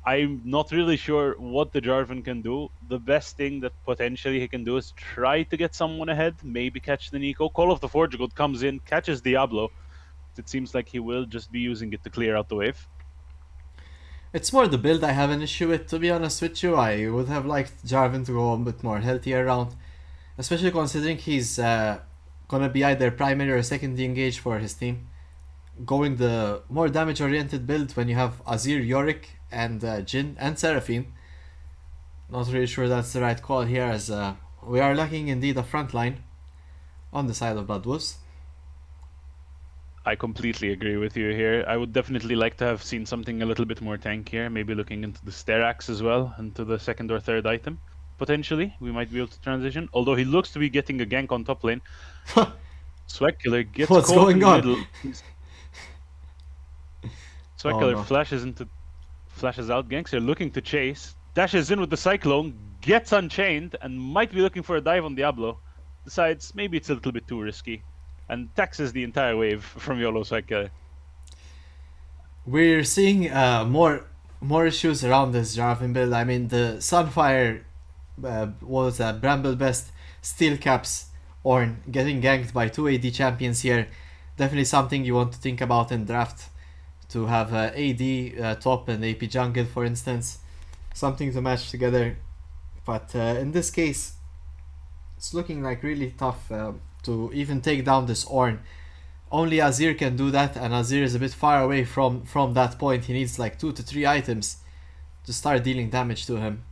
I'm not really sure what the Jarvan can do. The best thing that potentially he can do is try to get someone ahead, maybe catch the Nico. Call of the Forge God comes in, catches Diablo. It seems like he will just be using it to clear out the wave. It's more the build I have an issue with, to be honest with you. I would have liked Jarvan to go a bit more healthier around, especially considering he's gonna be either primary or secondary engaged for his team. Going the more damage oriented build when you have Azir, Yorick, and Jhin and Seraphine. Not really sure that's the right call here, as we are lacking indeed a front line on the side of Blood Wolves. I completely agree with you here. I would definitely like to have seen something a little bit more tankier, maybe looking into the Sterax as well, into the second or third item. Potentially, we might be able to transition. Although he looks to be getting a gank on top lane. Swagkiller gets What's caught in going the on? middle. Swagkiller no. flashes out. Gangster looking to chase. Dashes in with the Cyclone, gets unchained, and might be looking for a dive on Diablo. Decides maybe it's a little bit too risky, and taxes the entire wave from YOLO Swagkiller. We're seeing more issues around this Jarvan build. I mean, the Sunfire, what was that, Bramble Best, Steel Caps, Ornn getting ganked by 2 AD champions here. Definitely something you want to think about in draft. To have AD top and AP jungle, for instance. Something to match together. But in this case, it's looking like really tough to even take down this Ornn. Only Azir can do that, and Azir is a bit far away from that point. He needs like 2 to 3 items to start dealing damage to him.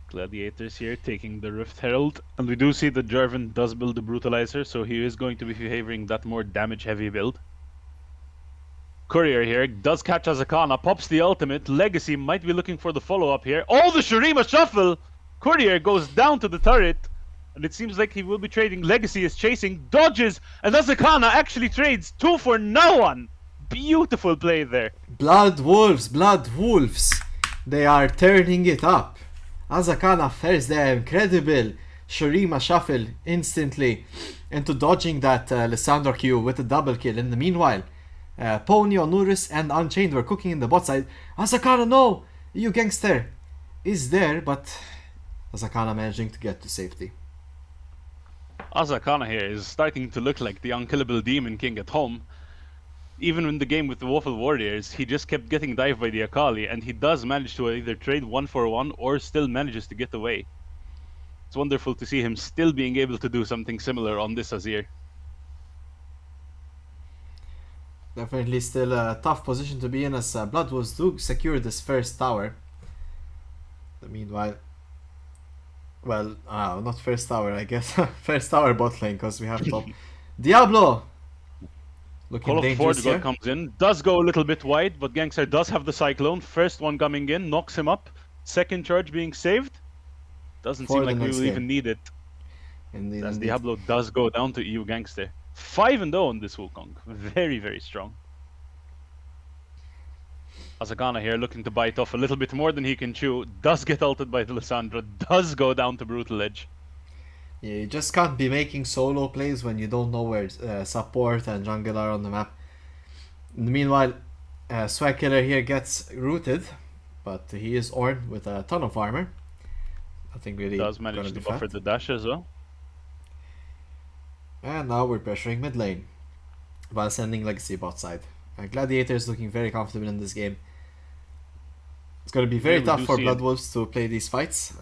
Gladiators here taking the Rift Herald, and we do see that Jarvan does build the Brutalizer, so he is going to be favoring that more damage heavy build. Courier here does catch Azakana, pops the ultimate. Legacy might be looking for the follow-up here. Oh, the Shurima shuffle! Courier goes down to the turret, and it seems like he will be trading. Legacy is chasing, dodges, and Azakana actually trades 2 for no one! Beautiful play there. Blood Wolves! They are turning it up. Azakana fares the incredible Shurima shuffle instantly into dodging that Lissandra Q with a double kill. In the meanwhile, Pony, Onuris, and Unchained were cooking in the bot side. Azakana, no! You gangster! Is there, but Azakana managing to get to safety. Azakana here is starting to look like the unkillable Demon King at home. Even in the game with the Waffle Warriors, he just kept getting dived by the Akali, and he does manage to either trade 1 for 1 or still manages to get away. It's wonderful to see him still being able to do something similar on this Azir. Definitely still a tough position to be in, as Blood Wolves do secure this first tower. Meanwhile, well, not first tower, I guess. First tower bot lane, because we have top. Diablo! Looking Call of dangerous Forge here. God comes in, does go a little bit wide, but Gangster does have the Cyclone. First one coming in, knocks him up. Second charge being saved. Doesn't For seem the like we next will game. even need it. Indeed, As indeed. Diablo does go down to EU Gangster. 5-0 on this Wukong. Very, very strong. Azakana here looking to bite off a little bit more than he can chew. Does get ulted by the Lissandra. Does go down to Brutal Edge. Yeah, you just can't be making solo plays when you don't know where support and jungle are on the map. Meanwhile, Swagkiller here gets rooted, but he is Ornn with a ton of armor. I think really Does gonna manage be to buffer fat. the dash as well. And now we're pressuring mid lane while sending Legacy bot side. Gladiator is looking very comfortable in this game. It's going to be very Here we tough do for see Blood Wolves to play these fights.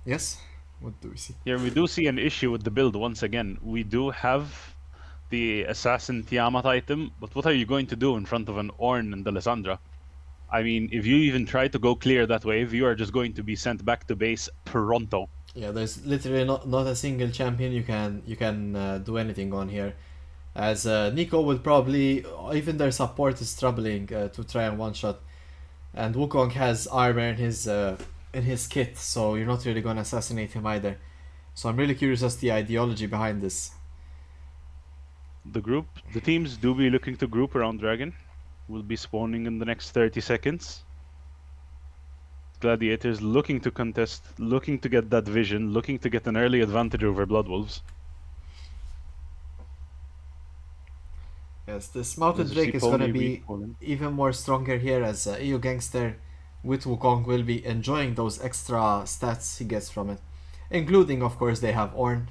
Yes? What do we see? Here we do see an issue with the build once again. We do have the Assassin Tiamat item, but what are you going to do in front of an Ornn and the Lissandra? I mean, if you even try to go clear that wave, you are just going to be sent back to base pronto. Yeah, there's literally not a single champion you can do anything on here. As Nico would probably, even their support is struggling to try and one-shot. And Wukong has armor in his kit, so you're not really going to assassinate him either. So I'm really curious as to the ideology behind this. The teams do be looking to group around Dragon. Will be spawning in the next 30 seconds. Gladiators looking to contest, looking to get that vision, looking to get an early advantage over Blood Wolves. Yes, this Mountain Let's Drake see is going to Pony be recalling. even more stronger here, as EU Gangster with Wukong will be enjoying those extra stats he gets from it. Including, of course, they have Ornn,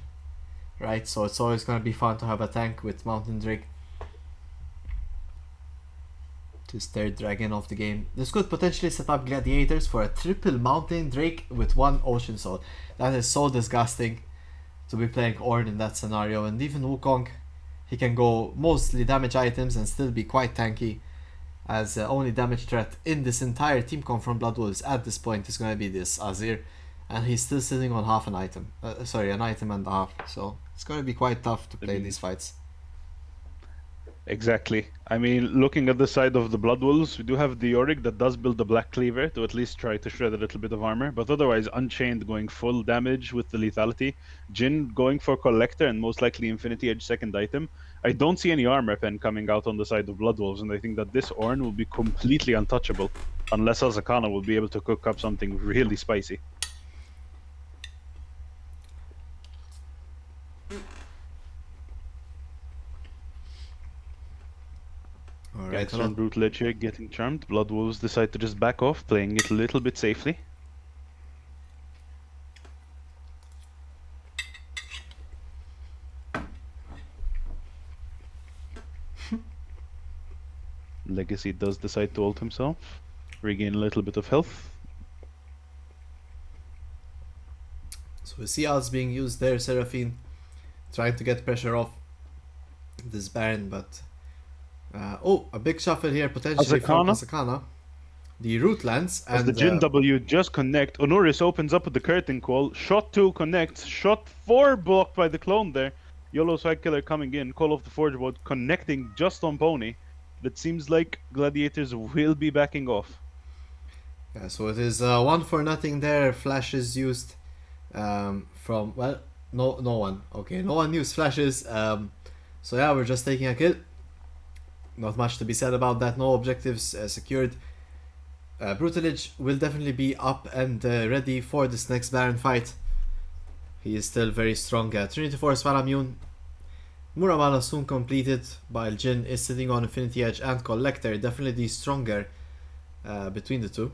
right? So it's always going to be fun to have a tank with Mountain Drake. His third dragon of the game. This could potentially set up Gladiators for a triple Mountain Drake with one Ocean Soul. That is so disgusting to be playing Ornn in that scenario. And even Wukong, he can go mostly damage items and still be quite tanky, as the only damage threat in this entire team comp from Blood Wolves at this point is going to be this Azir, and he's still sitting on half an item. An item and a half. So it's going to be quite tough to play these fights. Exactly. I mean, looking at the side of the Blood Wolves, we do have the Yorick that does build the Black Cleaver to at least try to shred a little bit of armor, but otherwise Unchained going full damage with the lethality, Jhin going for Collector and most likely Infinity Edge second item. I don't see any armor pen coming out on the side of Blood Wolves, and I think that this Ornn will be completely untouchable, unless Azakana will be able to cook up something really spicy. Alright, Gangster and Brutal Edge here getting charmed. Blood Wolves decide to just back off, playing it a little bit safely. Legacy does decide to ult himself, regain a little bit of health. So we see ults being used there, Seraphine trying to get pressure off this Baron, but a big shuffle here potentially from Azakana. The root lands As and the Jhin W just connect, Honoris opens up with the curtain call, shot 2 connects, shot 4 blocked by the clone there. YOLO Swag Killer coming in, Call of the Forge Board connecting just on Pony. That seems like Gladiators will be backing off. Yeah, so it is 1-0 there. Flashes used from, well, no one. Okay, no one used flashes. So yeah, we're just taking a kill. Not much to be said about that. No objectives secured. Brutal Edge will definitely be up and ready for this next Baron fight. He is still very strong. Trinity Force Valamune. Muramana soon completed, while Jhin is sitting on Infinity Edge and Collector. Definitely the stronger between the two.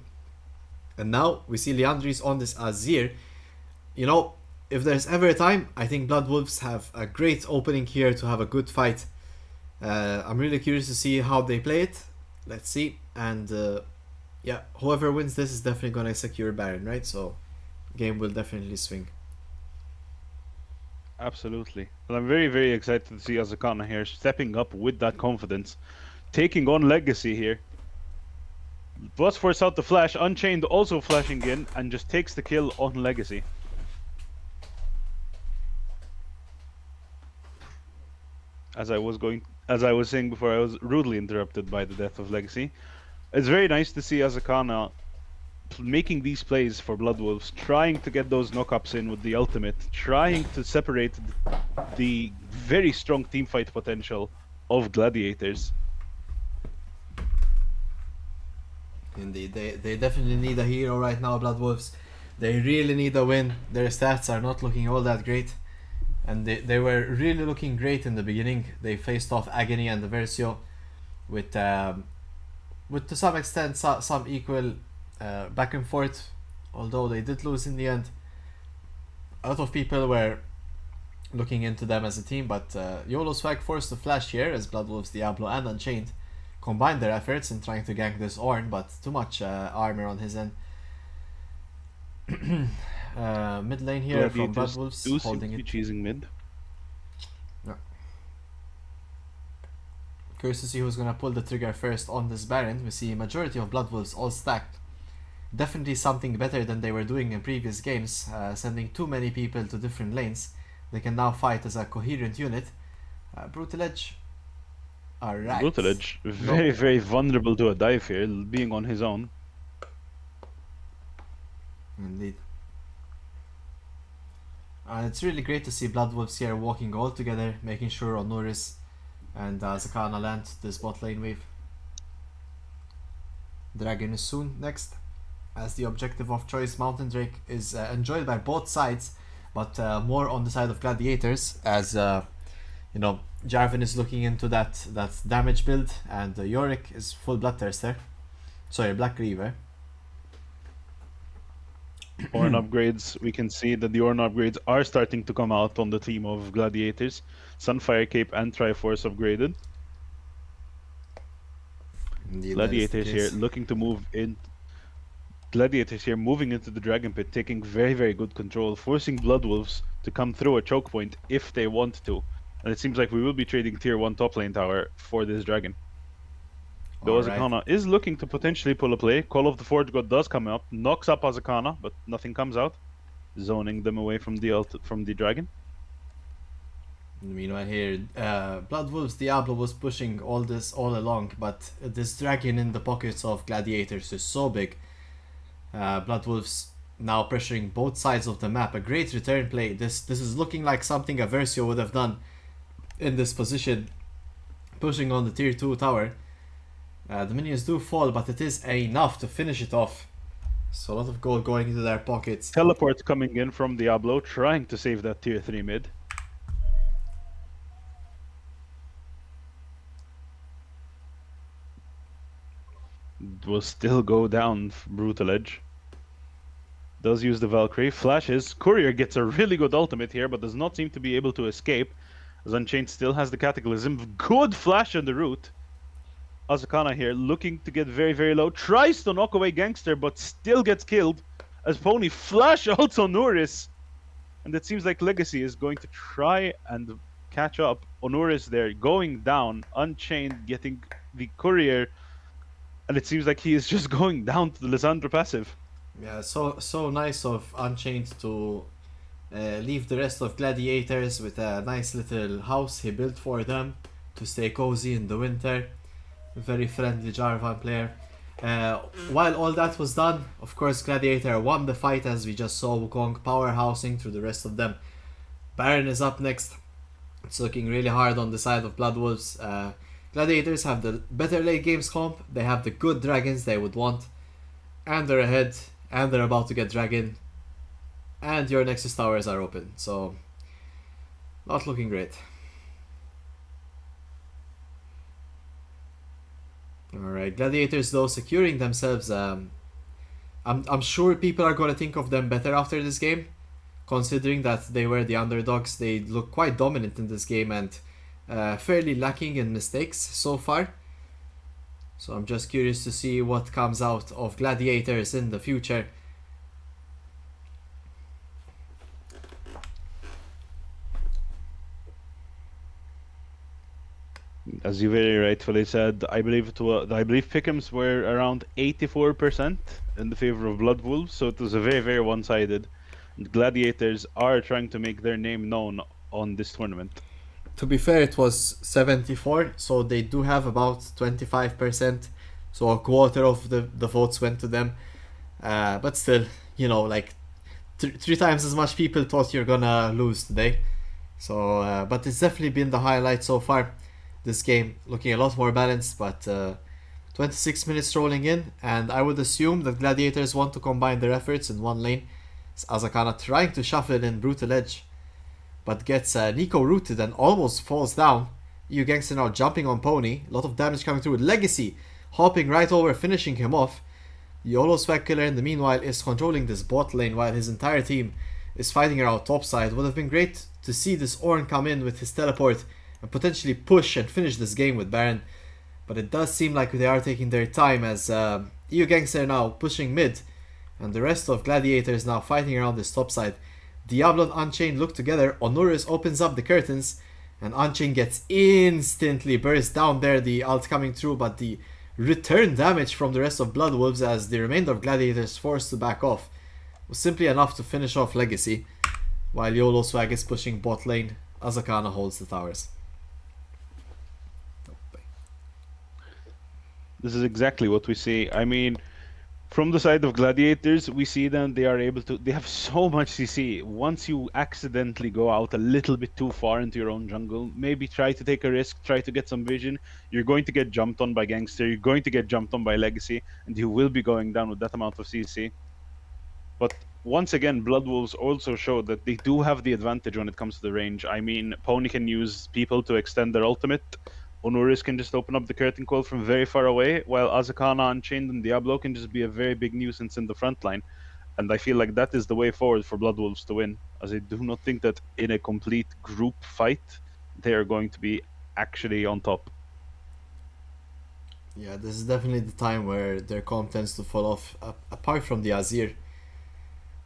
And now we see Liandry's on this Azir. You know, if there's ever a time, I think Blood Wolves have a great opening here to have a good fight. I'm really curious to see how they play it. Let's see. And yeah, whoever wins this is definitely going to secure Baron, right? So game will definitely swing. Absolutely. Well, I'm very, very excited to see Azakana here stepping up with that confidence, taking on Legacy here. Plus force out the flash, Unchained also flashing in and just takes the kill on Legacy. As I was saying before, I was rudely interrupted by the death of Legacy. It's very nice to see Azakana making these plays for Blood Wolves, trying to get those knockups in with the ultimate, trying to separate the very strong teamfight potential of Gladiators. Indeed, they definitely need a hero right now, Blood Wolves. They really need a win. Their stats are not looking all that great. And they were really looking great in the beginning. They faced off Agony and the Versio with to some extent some equal back and forth, although they did lose in the end. A lot of people were looking into them as a team, but YOLO Swag forced to flash here as Blood Wolves, Diablo and Unchained combined their efforts in trying to gank this Ornn, but too much armor on his end. Mid lane here from Blood Wolves holding it. Cheesing mid. Yeah. Curious to see who's gonna pull the trigger first on this Baron. We see majority of Blood Wolves all stacked. Definitely something better than they were doing in previous games, sending too many people to different lanes. They can now fight as a coherent unit. Brutal Edge. Alright. Brutal Edge, very, very vulnerable to a dive here, being on his own. Indeed. It's really great to see Blood Wolves here walking all together, making sure Honoris and Zakana land this bot lane wave. Dragon is soon next. as the objective of choice Mountain Drake is enjoyed by both sides, but more on the side of Gladiators, as Jarvan is looking into that damage build, and Yorick is full Bloodthirster. Sorry, Black Reaver. Ornn upgrades, we can see that the Ornn upgrades are starting to come out on the team of Gladiators. Sunfire Cape and Triforce upgraded. Indeed, Gladiators here looking to move in. Gladiators here moving into the Dragon Pit, taking very, very good control, forcing Bloodwolves to come through a choke point if they want to. And it seems like we will be trading tier 1 top lane tower for this dragon. Though Azakana is looking to potentially pull a play. Call of the Forge God does come up, knocks up Azakana, but nothing comes out, zoning them away from the dragon. Meanwhile here, Bloodwolves Diablo was pushing all this all along, but this dragon in the pockets of Gladiators is so big. Bloodwolves now pressuring both sides of the map. A great return play. This is looking like something Aversio would have done in this position, pushing on the tier 2 tower. The minions do fall, but it is enough to finish it off. So a lot of gold going into their pockets. Teleport coming in from Diablo, trying to save that tier 3 mid. It will still go down Brutal Edge. Does use the Valkyrie, flashes. Courier gets a really good ultimate here, but does not seem to be able to escape, as Unchained still has the Cataclysm. Good flash on the root. Azakana here looking to get very, very low. Tries to knock away Gangster, but still gets killed as Pony flash ults on Onuris. And it seems like Legacy is going to try and catch up. Onuris there going down. Unchained getting the Courier. And it seems like he is just going down to the Lissandra passive. Yeah, so nice of Unchained to leave the rest of Gladiators with a nice little house he built for them to stay cozy in the winter. Very friendly Jarvan player. While all that was done, of course Gladiator won the fight, as we just saw Wukong powerhousing through the rest of them. Baron is up next. It's looking really hard on the side of Bloodwolves. Gladiators have the better late games comp, they have the good dragons they would want, and they're ahead, and they're about to get dragon, and your Nexus towers are open, so not looking great. Alright, Gladiators though securing themselves. I'm sure people are going to think of them better after this game, considering that they were the underdogs. They look quite dominant in this game and fairly lacking in mistakes so far. So I'm just curious to see what comes out of Gladiators in the future. As you very rightfully said, I believe pick'ems were around 84% in the favor of Bloodwolves, so it was a very, very one-sided. And Gladiators are trying to make their name known on this tournament. To be fair, it was 74, so they do have about 25%, so a quarter of the votes went to them. But still, you know, like three times as much people thought you're gonna lose today. So, but it's definitely been the highlight so far. This game looking a lot more balanced, but 26 minutes rolling in, and I would assume that Gladiators want to combine their efforts in one lane. It's Azakana trying to shuffle in Brutal Edge, but gets Nico rooted and almost falls down. EU Gangster now jumping on Pony, a lot of damage coming through with Legacy, hopping right over, finishing him off. YOLO Swag Killer in the meanwhile is controlling this bot lane while his entire team is fighting around topside. Would have been great to see this Ornn come in with his teleport and potentially push and finish this game with Baron, but it does seem like they are taking their time, as EU Gangster now pushing mid and the rest of Gladiators now fighting around this topside. Diablo and Unchained look together. Onuris opens up the curtains and Unchained gets instantly burst down there, the ult coming through, but the return damage from the rest of Bloodwolves as the remainder of Gladiators forced to back off was simply enough to finish off Legacy, while YOLO Swag is pushing bot lane. Azakana holds the towers. This is exactly what we see. I mean, From the side of gladiators, we see them, they are able to, they have so much CC. Once you accidentally go out a little bit too far into your own jungle, maybe try to take a risk, try to get some vision, you're going to get jumped on by Gangster, you're going to get jumped on by Legacy, and you will be going down with that amount of CC. But once again, Blood Wolves also show that they do have the advantage when it comes to the range. I mean, Pony can use people to extend their ultimate. Honoris can just open up the curtain call from very far away, while Azakana, Unchained, and Diablo can just be a very big nuisance in the front line. And I feel like that is the way forward for Blood Wolves to win, as I do not think that in a complete group fight, they are going to be actually on top. Yeah, this is definitely the time where their comp tends to fall off, apart from the Azir.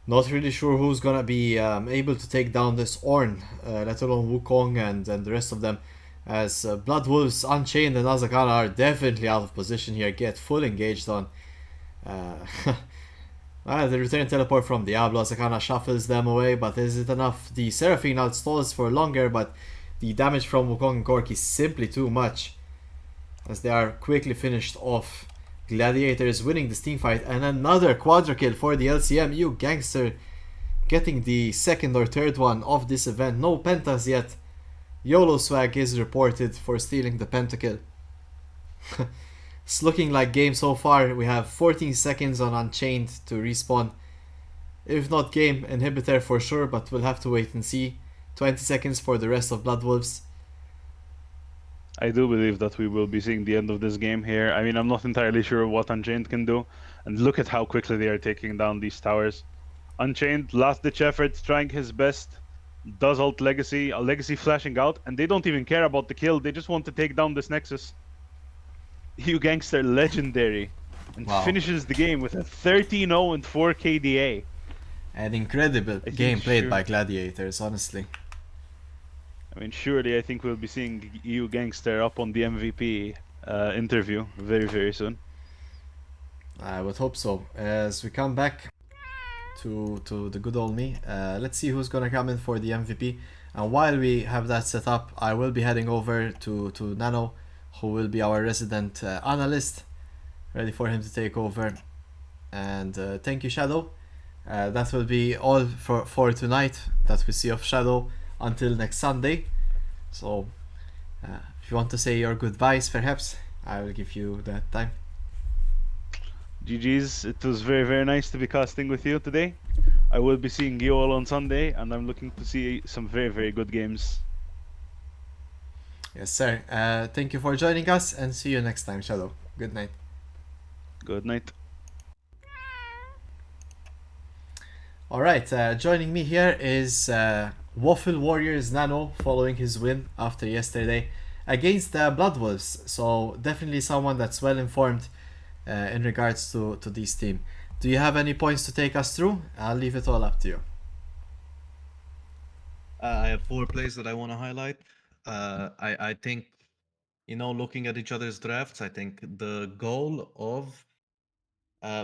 Not really sure who's gonna be able to take down this Ornn, let alone Wukong and the rest of them. As Blood Wolves, Unchained, and Azakana are definitely out of position here, get full engaged on. The return teleport from Diablo, Azakana shuffles them away, but is it enough? The Seraphine outstalls for longer, but the damage from Wukong and Cork is simply too much, as they are quickly finished off. Gladiators winning this team fight, and another quadra kill for the LCM. You Gangster getting the second or third one of this event. No pentas yet. YOLO Swag is reported for stealing the pentakill. It's looking like game so far. We have 14 seconds on Unchained to respawn. If not game, inhibitor for sure, but we'll have to wait and see. 20 seconds for the rest of Blood Wolves. I do believe that we will be seeing the end of this game here. I mean, I'm not entirely sure what Unchained can do. And look at how quickly they are taking down these towers. Unchained, last-ditch effort, trying his best. Does ult Legacy, a Legacy flashing out, and they don't even care about the kill. They just want to take down this Nexus. You Gangster, legendary. And Wow. finishes the game with a 13-0 and 4 KDA. An incredible think game played sure- by Gladiators, honestly. I mean, surely I think we'll be seeing you Gangster up on the MVP interview very, very soon. I would hope so. As we come back to the good old me, let's see who's gonna come in for the MVP. And while we have that set up, I will be heading over to Nano, who will be our resident analyst, ready for him to take over. And thank you, Shadow. That will be all for tonight that we see of Shadow until next Sunday. So if you want to say your goodbyes, perhaps I will give you that time. GG's, it was very, very nice to be casting with you today. I will be seeing you all on Sunday, and I'm looking to see some very, very good games. Yes, sir. Thank you for joining us, and see you next time, Shadow. Good night. Good night. Alright, joining me here is Waffle Warriors Nano, following his win after yesterday against Blood Wolves. So definitely someone that's well informed in regards to this team. Do you have any points to take us through? I'll leave it all up to you. I have 4 plays that I want to highlight. I think, looking at each other's drafts, I think the goal of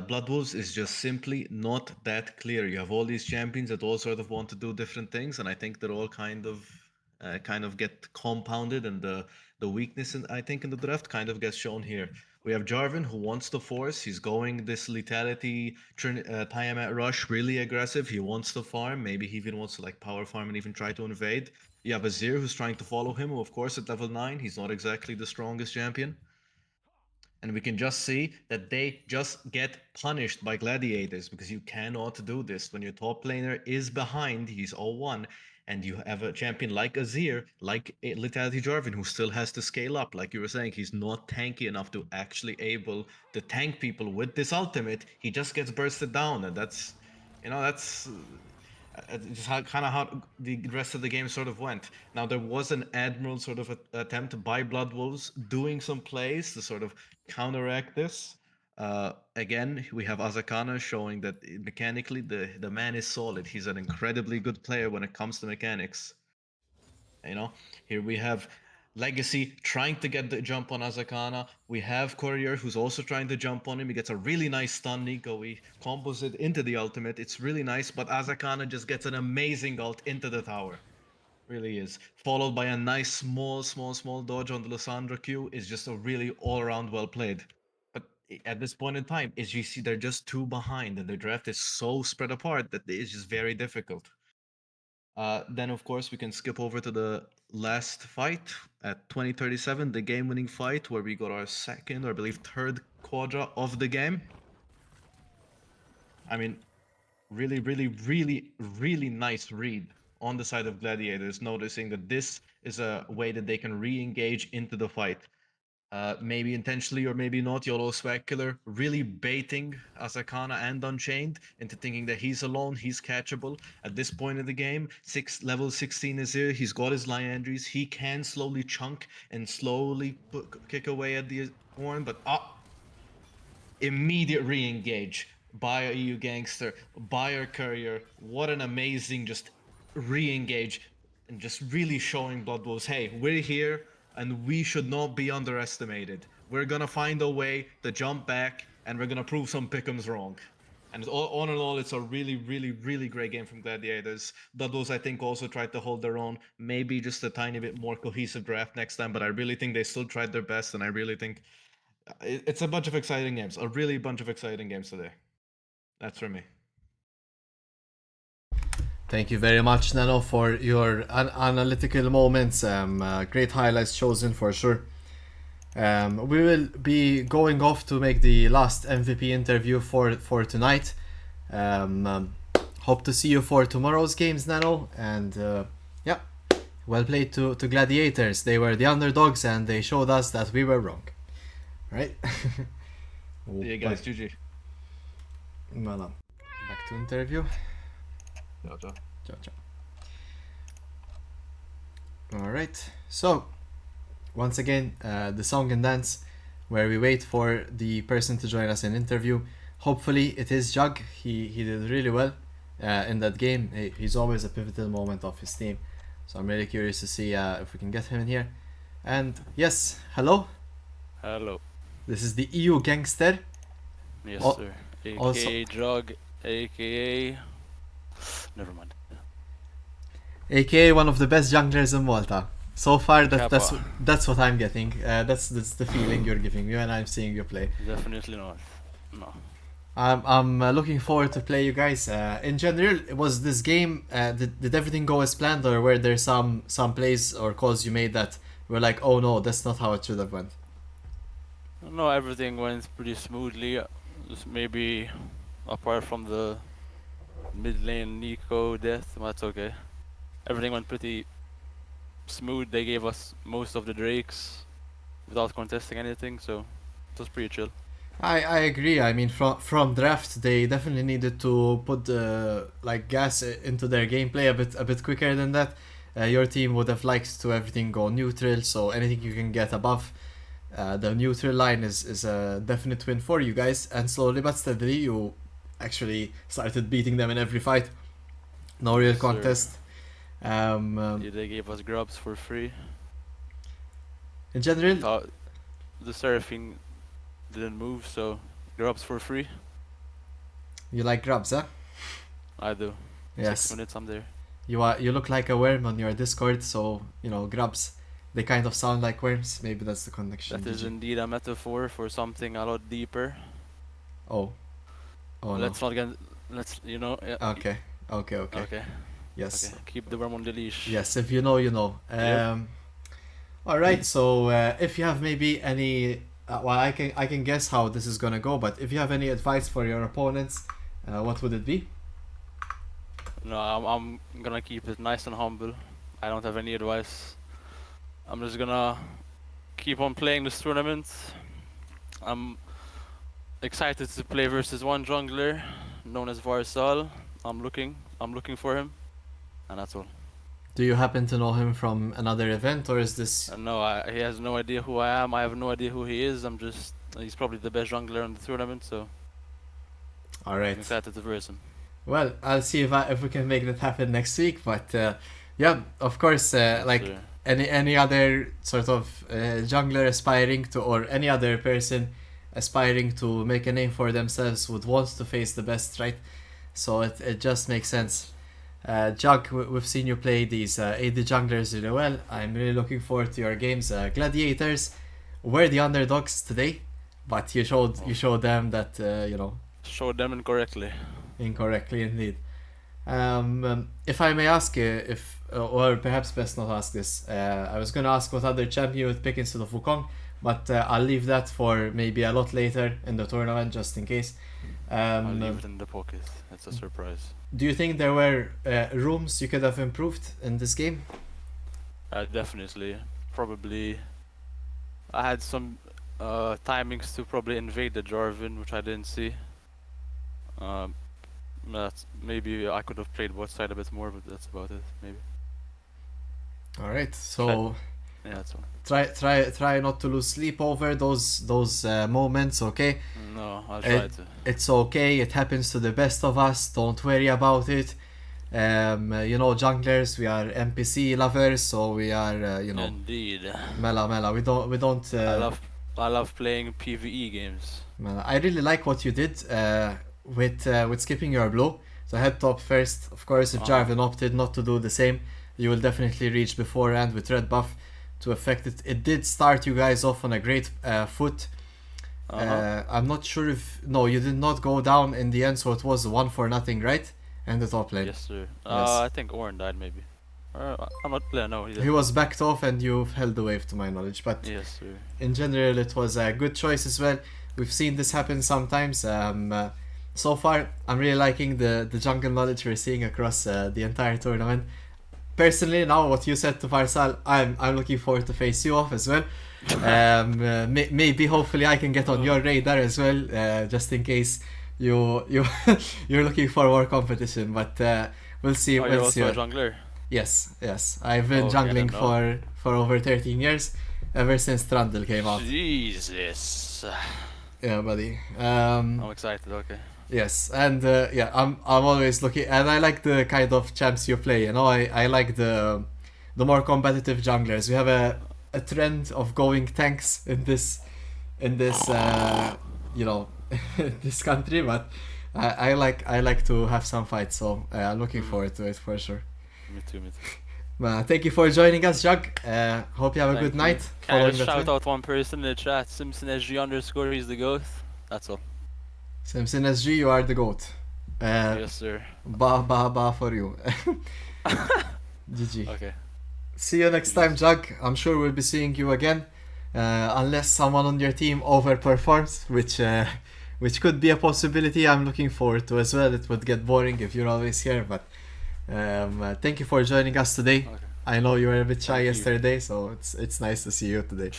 Blood Wolves is just simply not that clear. You have all these champions that all sort of want to do different things, and I think they're all kind of get compounded, and the weakness I think in the draft kind of gets shown here. We have Jarvan who wants to force. He's going this lethality Tiamat rush, really aggressive. He wants to farm. Maybe he even wants to like power farm and even try to invade. You have Azir who's trying to follow him, who of course at level 9, he's not exactly the strongest champion. And we can just see that they just get punished by gladiators, because you cannot do this when your top laner is behind, he's 0-1, and you have a champion like Azir, like Lethality Jarvan, who still has to scale up. Like you were saying, he's not tanky enough to actually able to tank people with this ultimate. He just gets bursted down, and that's just kind of how the rest of the game sort of went. Now there was an Admiral sort of attempt by Blood Wolves doing some plays to sort of counteract this. Again, we have Azakana showing that mechanically the man is solid. He's an incredibly good player when it comes to mechanics. Here we have Legacy trying to get the jump on Azakana. We have Courier who's also trying to jump on him. He gets a really nice stun Nico. He combos it into the ultimate. It's really nice, but Azakana just gets an amazing ult into the tower. Really is. Followed by a nice small dodge on the Lissandra Q. Is just a really all-around well played. But at this point in time is you see they're just 2 behind, and the draft is so spread apart that it's just very difficult. Then of course we can skip over to the last fight at 2037, the game-winning fight where we got our second, or I believe third quadra of the game. I mean, really nice read on the side of Gladiators, noticing that this is a way that they can re-engage into the fight. Maybe intentionally or maybe not, YOLO Swag Killer really baiting Asakana and Unchained into thinking that he's alone, he's catchable. At this point in the game, level 16 is here, he's got his Liandries, he can slowly chunk and slowly kick away at the horn, but immediate re-engage by a EU Gangster, by a Courier. What an amazing just re-engage, and just really showing Blood Wolves, hey, we're here and we should not be underestimated. We're gonna find a way to jump back and we're gonna prove some pick'ems wrong. And all in all, it's a really great game from Gladiators. Blood Wolves, I think, also tried to hold their own. Maybe just a tiny bit more cohesive draft next time, but I really think they still tried their best, and I really think it's a bunch of exciting games. A really bunch of exciting games today. That's for me. Thank you very much, Nano, for your analytical moments. Great highlights chosen for sure. We will be going off to make the last MVP interview for tonight. Hope to see you for tomorrow's games, Nano. And yeah, well played to Gladiators. They were the underdogs and they showed us that we were wrong. Right? See you guys, GG. Voilà. Back to interview. Ciao, ciao. Ciao, ciao. Alright, so once again, the song and dance where we wait for the person to join us in interview. Hopefully it is Jug. He did really well in that game. He's always a pivotal moment of his team. So I'm really curious to see if we can get him in here. And yes, hello. Hello. This is the EU Gangster. Yes, Al- sir. AKA also- Drug, AKA... Never mind. AKA one of the best junglers in Malta. So far, that's Kappa. that's what I'm getting. That's the feeling you're giving me when I'm seeing you play. Definitely not. No. I'm looking forward to play you guys. In general, was this game did everything go as planned, or were there some plays or calls you made that were like, oh no, that's not how it should have went? No, everything went pretty smoothly. Just maybe apart from the mid lane Nico death, but that's okay. Everything went pretty smooth. They gave us most of the Drakes without contesting anything, so it was pretty chill. I agree. I mean, from draft, they definitely needed to put like gas into their gameplay a bit quicker than that. Your team would have liked to everything go neutral, so anything you can get above the neutral line is a definite win for you guys. And slowly but steadily, you actually started beating them in every fight. No real Yes, sir. contest. They gave us grubs for free. In general, Thought the Seraphine didn't move, so grubs for free. you like grubs, huh? I do. Yes. 6 minutes, I'm there. You look like a worm on your Discord, so grubs. They kind of sound like worms. Maybe that's the connection. That is GG. indeed a metaphor for something a lot deeper. Oh. Oh no. Let's not get. Let's yeah, Okay. Okay. Okay. Yes. Okay. Keep the worm on the leash. Yes. If you know, you know. Yep. All right. So if you have maybe any, well, I can guess how this is gonna go. But if you have any advice for your opponents, what would it be? No, I'm gonna keep it nice and humble. I don't have any advice. I'm just gonna keep on playing this tournament. I'm excited to play versus one jungler known as Varsal. I'm looking for him, and that's all. Do you happen to know him from another event, or is this? And no, he has no idea who I am. I have no idea who he is. He's probably the best jungler in the tournament, so All I'm right. excited to verse him. Well, I'll see if we can make that happen next week. But yeah, of course, like So, any other sort of jungler aspiring to, or any other person aspiring to make a name for themselves would want to face the best, right? So it just makes sense. Jug, we've seen you play these AD junglers really well. I'm really looking forward to your games. Gladiators were the underdogs today, but you showed them that you know, Showed them incorrectly. incorrectly indeed. If I may ask, or perhaps best not ask this, I was going to ask what other champion you would pick instead of Wukong, but I'll leave that for maybe a lot later in the tournament, just in case. I'll leave it in the pocket. It's a surprise. Do you think there were rooms you could have improved in this game? Definitely. Probably. I had some timings to probably invade the Jarvan, which I didn't see. Maybe I could have played both side a bit more, but that's about it. Maybe. All right, so Yeah, that's all. try not to lose sleep over those moments. Okay, No, I'll try to. it's okay. It happens to the best of us. Don't worry about it. You know, junglers, we are NPC lovers, so we are you know, Indeed. mela. We don't. I love playing PvE games. Mela. I really like what you did with skipping your blow. So head top first. Of course, if Jarvan opted not to do the same, you will definitely reach beforehand with red buff to affect it. It did start you guys off on a great foot. I'm not sure if you did not go down in the end, so it was 1-0, right? And the top lane. Yes, sir. Yes. I think Ornn died maybe. I'm not playing. No, he He didn't. was backed off and you held the wave, to my knowledge. But Yes, sir. in general, it was a good choice as well. We've seen this happen sometimes. So far, I'm really liking the jungle knowledge we're seeing across the entire tournament. Personally, now what you said to Farsal, I'm looking forward to face you off as well. Maybe, hopefully, I can get on your radar as well, just in case you're looking for more competition. But we'll see. Oh, you're We'll see. also a jungler. Yes. I've been Okay, I jungling didn't for over 13 years, ever since Trundle came out. Jesus. Yeah, buddy. I'm excited. Okay. Yes, and I'm always looking, and I like the kind of champs you play. You know, I like the more competitive junglers. We have a trend of going tanks in this you know, this country, but I like to have some fights. So I'm looking forward to it for sure. Me too. Thank you for joining us, Jug. Hope you have a Thank good you. night. Can I following just the shout trend. out one person in the chat? SimpsonSG_, he's the GOAT. That's all. Simpson SG, you are the goat. Yes, sir. Ba for you. GG. Okay. See you next time, Jug. I'm sure we'll be seeing you again, unless someone on your team overperforms, which could be a possibility. I'm looking forward to as well. It would get boring if you're always here, but thank you for joining us today. Okay. I know you were a bit shy Thank you. yesterday, so it's nice to see you today.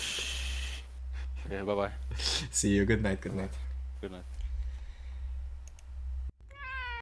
Okay. Bye bye. See you. Good night. Good night.